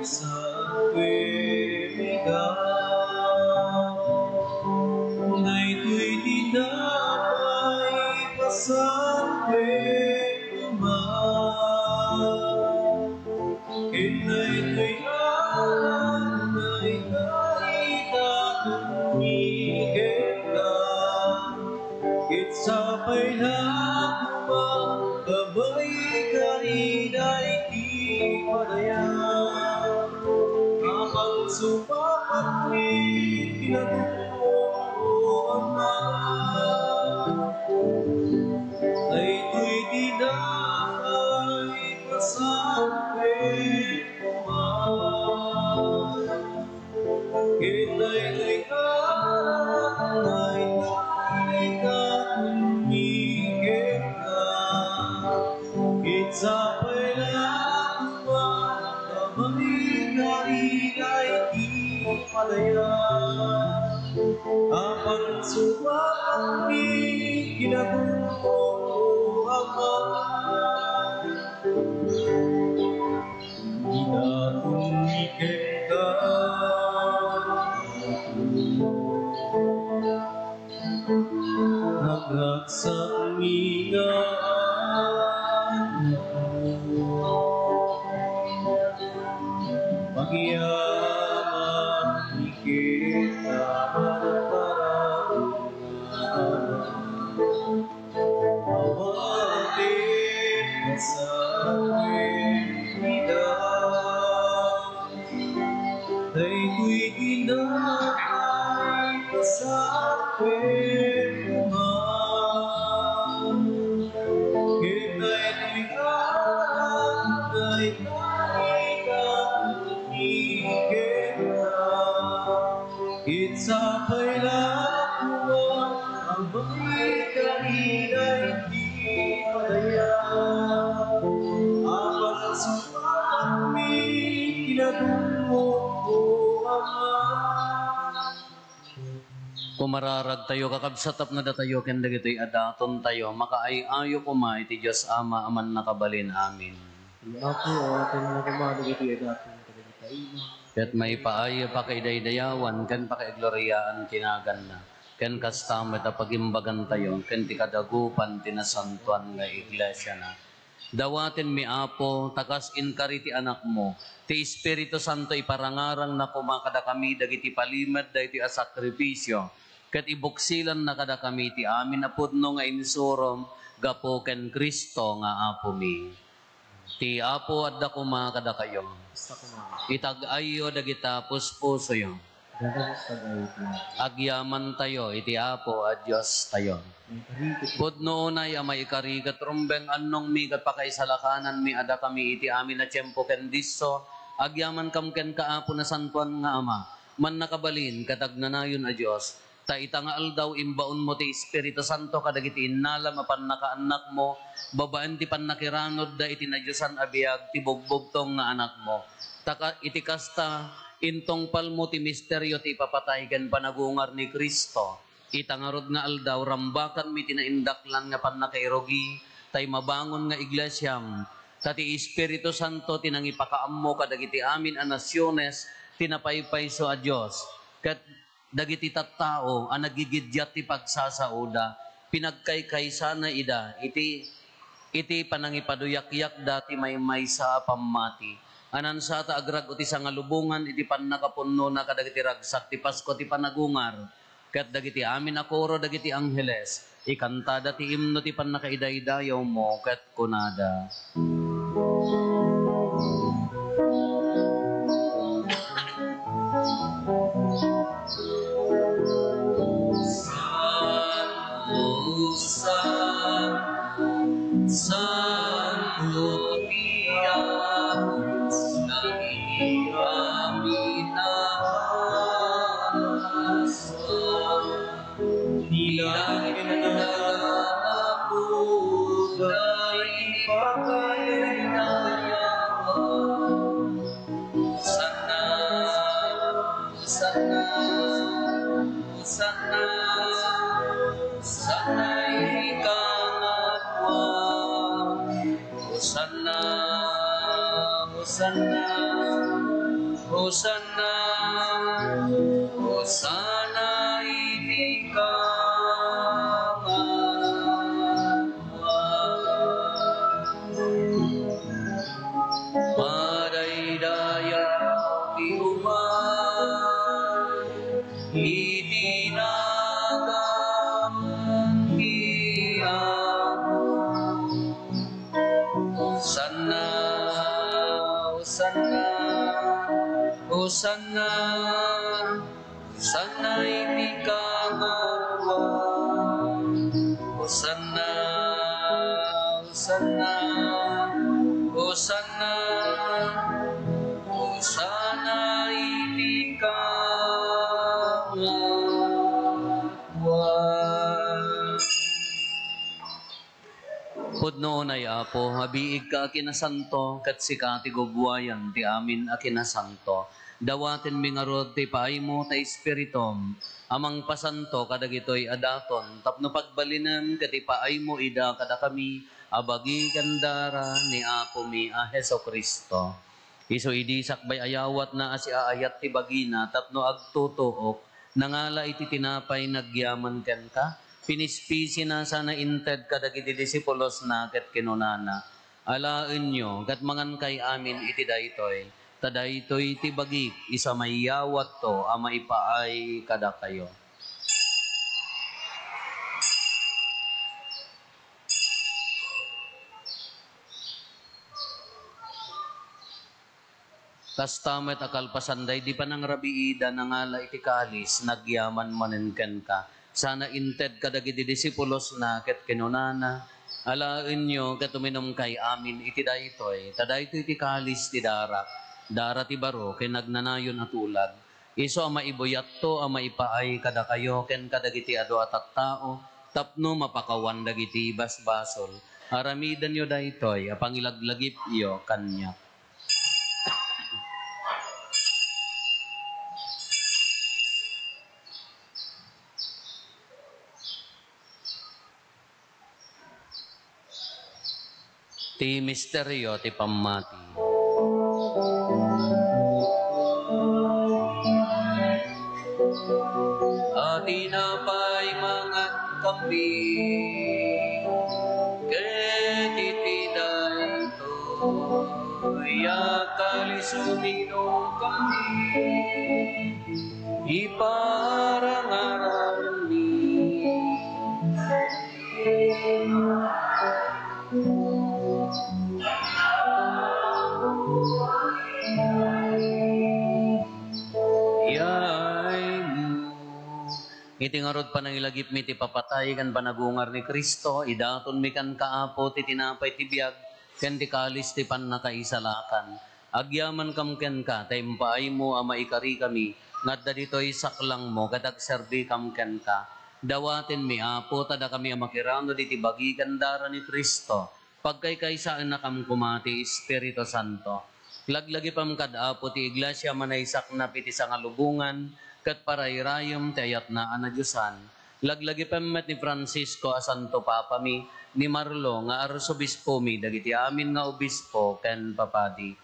sa kwemiga. Daytoy tinapay pasampe naman. Daytoy alam na ikaitan umigit ka. Itsapay na kumang kamay kanina'y di padayan. Kapag sumapat ni kinagumuhan na, daytoy dinakay pasampe kuman. Daytoy kanay umigit ka. Itsapay na kumang kamay kanina'y di padayan. Kapag sumapat ni kinagumuhan na, di na umigit ka. Naglaksang ingaan ako, pagyaman ni kita paratungan. Awatin mo sa kwemida, daytoy ginakay pasampe kuman. Daytoy alam na ikaitan umigit ka. Itsapay lang kuwan ang may kanina'y di padayan. Apat sumami kinagumuhan. Kumararag tayo, kakabsatap na datayo, kenda gito'y adaton tayo, makaay-ayo kuma, iti Diyos Ama, aman nakabalin, amin. Ako, atin na kumano ito yung dating kadagitayin. Ket may paayo pa kay daydayawan, ken pa kay gloryaan tinagan na, ken kastamit a pagimbagan tayo, ken ti kadagupan tinasantuan nga iglesia na. Dawaten mi Apo, takas inkariti anak mo, ti Espiritu Santo iparangarang na kumakada kami, dagiti palimed, dagiti a sakripisyo, ket ibuksilan na kada kami, ti amin na pudno nga insurom, gapo ken Kristo nga Apo mi. Ti Apo at da kumakada kayo, itag-ayo dagita puspuso yo. Agyaman tayo, iti Apo at Diyos tayo. Pudno unay amay ikarigat rumbeng annong mi kat pakaisalakanan mi ada kami iti amin na tiyempo ken disso. Agyaman kam ken kaapo na santuan nga Ama. Man nakabalin katagnanayon a Diyos. Ta itangaal daw imbaon mo ti Espiritu Santo kadagiti innala mapan nakaanak mo. Babaan ti pannakiranod da iti nadyosan abiyag ti bugbugtong nga anak mo. Taka iti kasta intong palmo ti misteryo ti papatay ken panagungar ni Kristo. Itangarod nga aldaw rambakan mi tinaindaklan nga pannakairogi tay mabangon nga iglesyam. Tati Espiritu Santo tinangipakaammo kadagiti amin a nasyones tinapaypayso a Dios. Ket dagiti tattao a nagigidyat ti pagsasauda pinagkaykaysa na ida iti panangipaduyak-yak dati may sa pamati. Anan sa ta agrag uti sa ngalubungan iti pannakapunno na kadagiti ragsak ti Pasko ti panagungar. Ket dagiti amin a koro dagiti angheles ikantada ti imno ti pannakaidaydayaw mo ket kunada. Santo Dios, kami Hosanna, Hosanna, Hosanna iti ka madaydayaw ti umay, itinagang ti Apo. Hosanna, Hosanna, Hosanna, Hosanna iti kamarwan. Hosanna, Hosanna, Hosanna, Hosanna iti kamarwan. Pudno ay Apo, habiig ka kinasanto, kat sika ti gugwayan ti amin a kinasanto. Dawaten mi nga rod ti paay mo ta Espiritom, amang pasanto kadagitoy adaton, tapno pagbalinan kati paay mo ida kada kami, abagi kandara ni Apo mi a Heso Kristo. Iso idi sakbay ayawat na asi aayat ti bagina, tapno agtutuok, nangala iti tinapay nagyaman ken ka, pinispisi na sana inted kadagiti disipulos na ket kinunana. Alaen nyo, kat mangan kay amin iti daytoy, tadaytoy ti bagik, isa mayawat to, ama ipaay kada kayo. Kastamet akalpasanday, di pa nang rabiida nangala iti kalis, nagyaman manenken ka. Sana inted kadagiti disipulos na ket kinunana, alaen nyo ket uminom kay amin iti daytoy, tadaytoy ti kalis ti darak, dara ti baro ken nagnanayon at ulag. Iso ama ibuyat to, ama ipaay kada kayo ken kadagiti adu at tao, tapno mapakawan dagiti basbasol. Aramidan yo daytoy, apangilaglagip iyo kanya. Ti misteryo ti pamati. Atinapay mangat kami, ket itiday to, yakalisumino kami, iparangaran ni. Iti ngarod panangilagip mi ti papatay kan panagungar ni Kristo, idaton mi kan kaapo ti tinapay ti biag, ken ti kalis ti pannakaisalakan. Agyaman kam ken ka, taimpaay mo ama ikari kami, ngadda ditoy saklang mo, kadag serbi kam ken ka. Dawaten mi Apo, tada kami amakirano diti bagi kandara ni Kristo, pagkaykaysaan na kam kumati Espiritu Santo. Laglagi pam kad Apo ti iglesia manaysak na piti sangalubungan, kat parayrayom ti ayat na anadyusan. Laglagi pamet ni Francisco a Santo Papa mi, ni Marlo nga arsobispo mi, dagiti amin nga obispo ken papadi.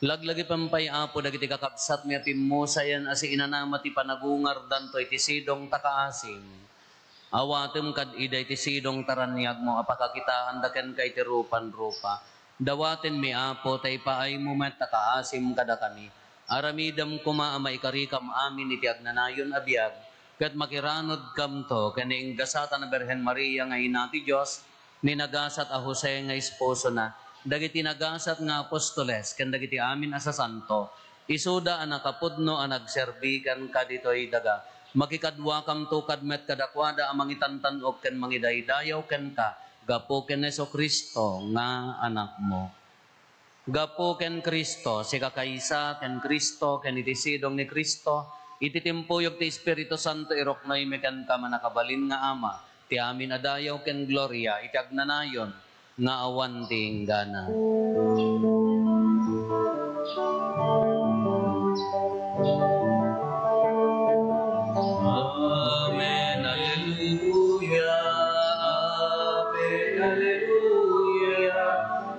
Laglagi pampay Apo dagiti kakabsat mi apimusayan asi inanama ti panagungar dantoy ti sidong takaasim. Awatem kad iday ti sidong taranyag mo apakakitaan daken kay ti rupan-rupa. Dawaten mi Apo tay paay mo met takaasim kada kami. Aramidam kumaamay karikam amin iti agnanayon abiyag, kat makiranod kam to, kaning gasata na Berhen Maria nga ina ti Diyos, ni nagasat a Jose nga esposo na, dagiti nagasat nga apostoles, ken dagiti amin asa santo, isuda ang nakapudno ang nagserbikan kaditoy daga, makikadwa kam to kadmet kadakwada ang mangitantanog ken mangidaydayaw ken ka, gapo ken Heso Kristo nga anak mo. Gapo ken Kristo, si kakaysa ken Kristo, ken itisidong ni Kristo, ititimpuyog ti Espiritu Santo, iroknoy mi ken ka manakabalin nga Ama, ti amin adayaw ken gloria, iti agnanayon, nga awan ti inggana. Amen, Alleluia, Amen, Alleluia,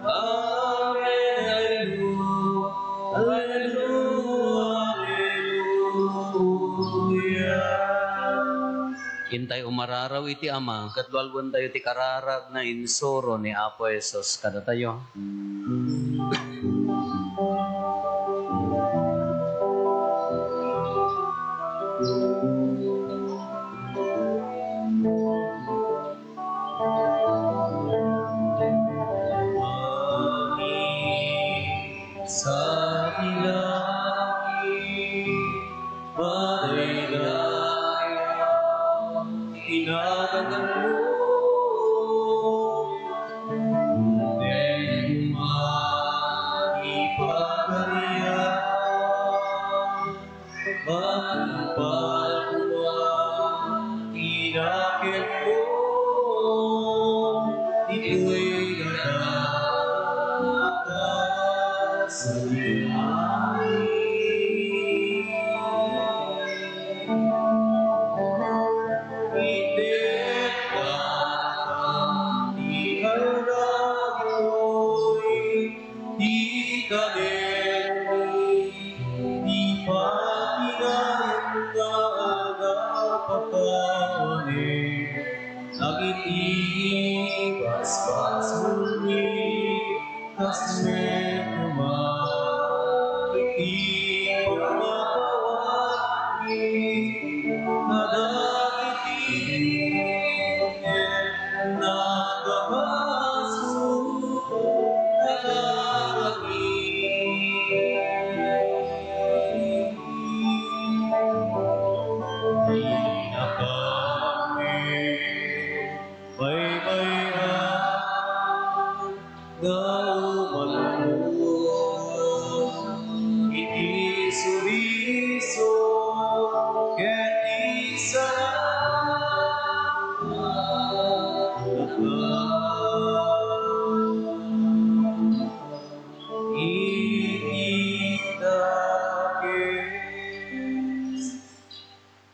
Amen, Alleluia, Intay umararaw iti ama, katwalwan tayo ti kararag na insuro ni Apo Jesus kada tayo. Sa ilahi, madaydayan, tinatagan mo, hindi maipagalian, magpalwa, tinakit mo, ito'y nanata sa ilahi.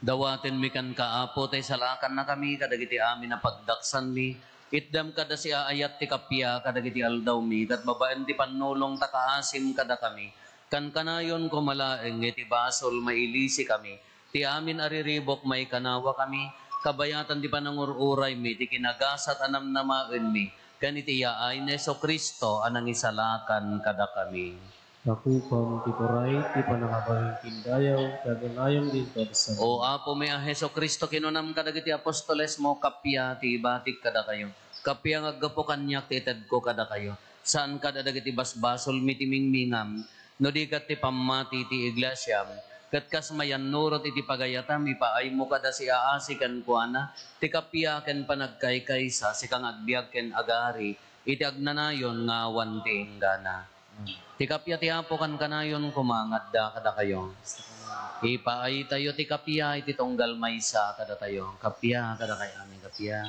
Dawaten mi kan kaapo tay salakan na kami kadagiti amin na pagdaksan mi. Itdam kada si aayat ti kapya kadagiti aldaw mi kat babaen ti pannulong takaasim kada kami. Kan kanayon ko malaeng iti basol mailisi kami. Ti amin ariribok may kanawa kami. Kabayatan ti panangururay mi ti kinagasat anam namaen mi. Kan iti yaay ni Hesus Kristo anang isalakan kada kami. Nakupang ti kuray, ti panakabaling tindayaw, kaganayon din kadsa. O Apo may Hesus Kristo kinunam kadagiti apostoles mo kapya ti ibatik kada kayo. Kapya nga gapo kanyak ti ited ko kada kayo. Saan kada dagiti basbasol mitimingmingam, no di kat ti pamati ti iglesyam, kat kasmayan nurot iti pagayatam, ipaay mo kada si aasi ken kuana, ti kapya ken panagkaykay sa si kang agbiag ken agari, iti agnanayon nga wanti inggana. Ti kapya ti Apo kan kanayon kumangadda kada kayo. Ipaay tayo ti kapya iti tunggal maysa kada tayo. Kapya kada kayo amin kapya.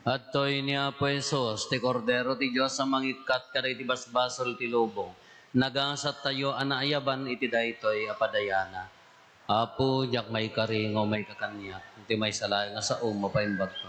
At to'y niya po Jesus, ti kordero ti Diyos sa mangikat kada iti basbasol ti lubong. nagasat tayo anaayaban iti daytoy apadayana. Apo, jak may karingo, may kakanyak. Iti may salay nga sa mapaimbag ko.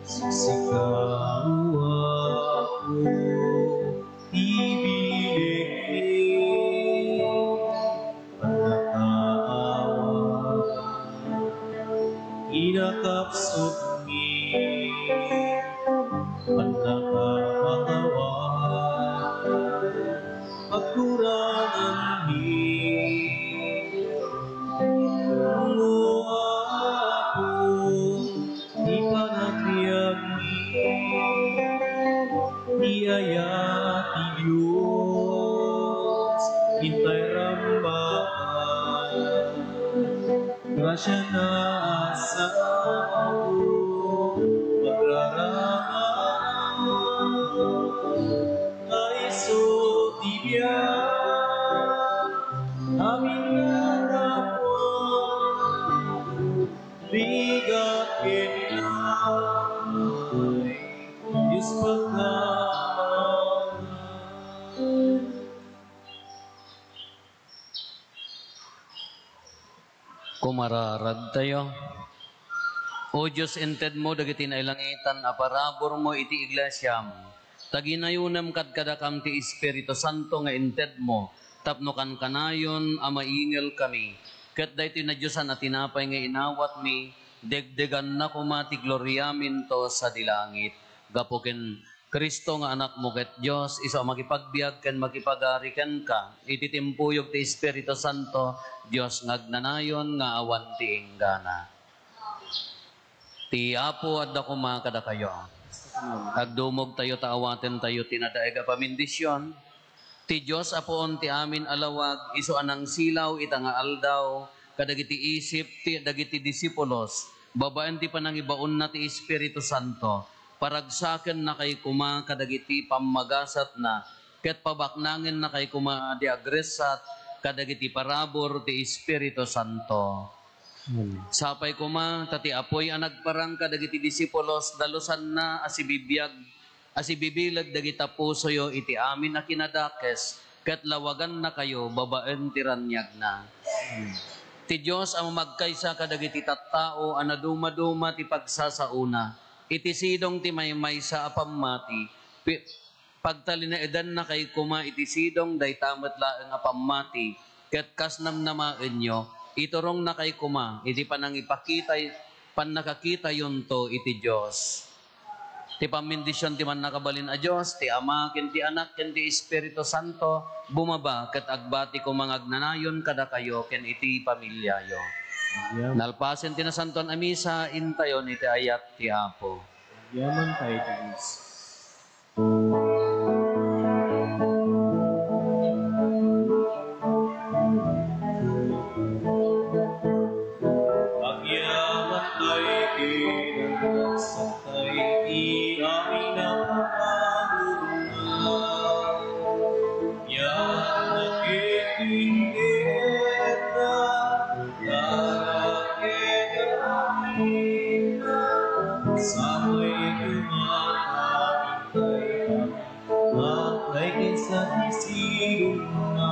Sigaw pinakapsot mi panakapakawan pagkurangan mi mo ako di panagbiag mi aya ti Diyos hintay rambahan grasya na asa ako magraramang ay so tibiyang amin nga kapwa bigat kinamay Diyos pagkaman. Kumararag tayo. O Diyos, ented mo, dagiti nailangitan, aparabor mo iti iglesyam. Taginayunam kadkadakam ti Espiritu Santo nga ented mo, tapno kan kanayon, amaingel kami. Kat dahi na Diyosan at tinapay nga inawat mi, degdegan na kumati gloriamin to sa dilangit. Gapukin Kristo nga anak mo ket Dios iso makipagbiag ken makipagariken ka ititimpuyog ti Espiritu Santo Dios ngagnanayon nga awan ti inggana. Ti Apo adda kuma kada kayo. Agdumog tayo taawaten tayo tinadaig a pamindisyon. Ti Dios apoon ti amin alawag iso anang silaw itanga aldaw kadagiti isip ti dagiti disipulos babaen ti panangibaon na ti Espiritu Santo. Paragsaken na kay kuma kadagiti pammagasat na ket pabaknangin na kay kuma di agresat kadagiti parabor ti Espiritu Santo. Sapay kuma tati apoy ang nagparang kadagiti disipulos dalusan na asibibilag dagita pusoyo iti amin na kinadakes ket lawagan na kayo babaen ti ranyag na. Ti Dios ang magkaysa kadagiti tattao ana duma-duma ti pagsasauna. Iti sidong ti maymay sa apammati, pagtalinaedan na kay kuma iti sidong day tamat laeng apammati, ket kas namnamaen nyo, iturong na kay kuma, iti panakakita yun to iti Diyos. Ti pamindisyon ti man nakabalin a Diyos, ti Ama, ken ti Anak, ken ti Espiritu Santo, bumaba, ket agbati kumangagnanayon kada kayo, ken iti pamilyayo. Nalpasen ti nasanton a misa, intayon iti ayat ti Apo. Yaman tayo Diyos. Agyaman tayo kinasakay di amin ang pangulungan. Yan nakikinit na darakit amin na sabay kumakain tayo at kay kinsa isilong na.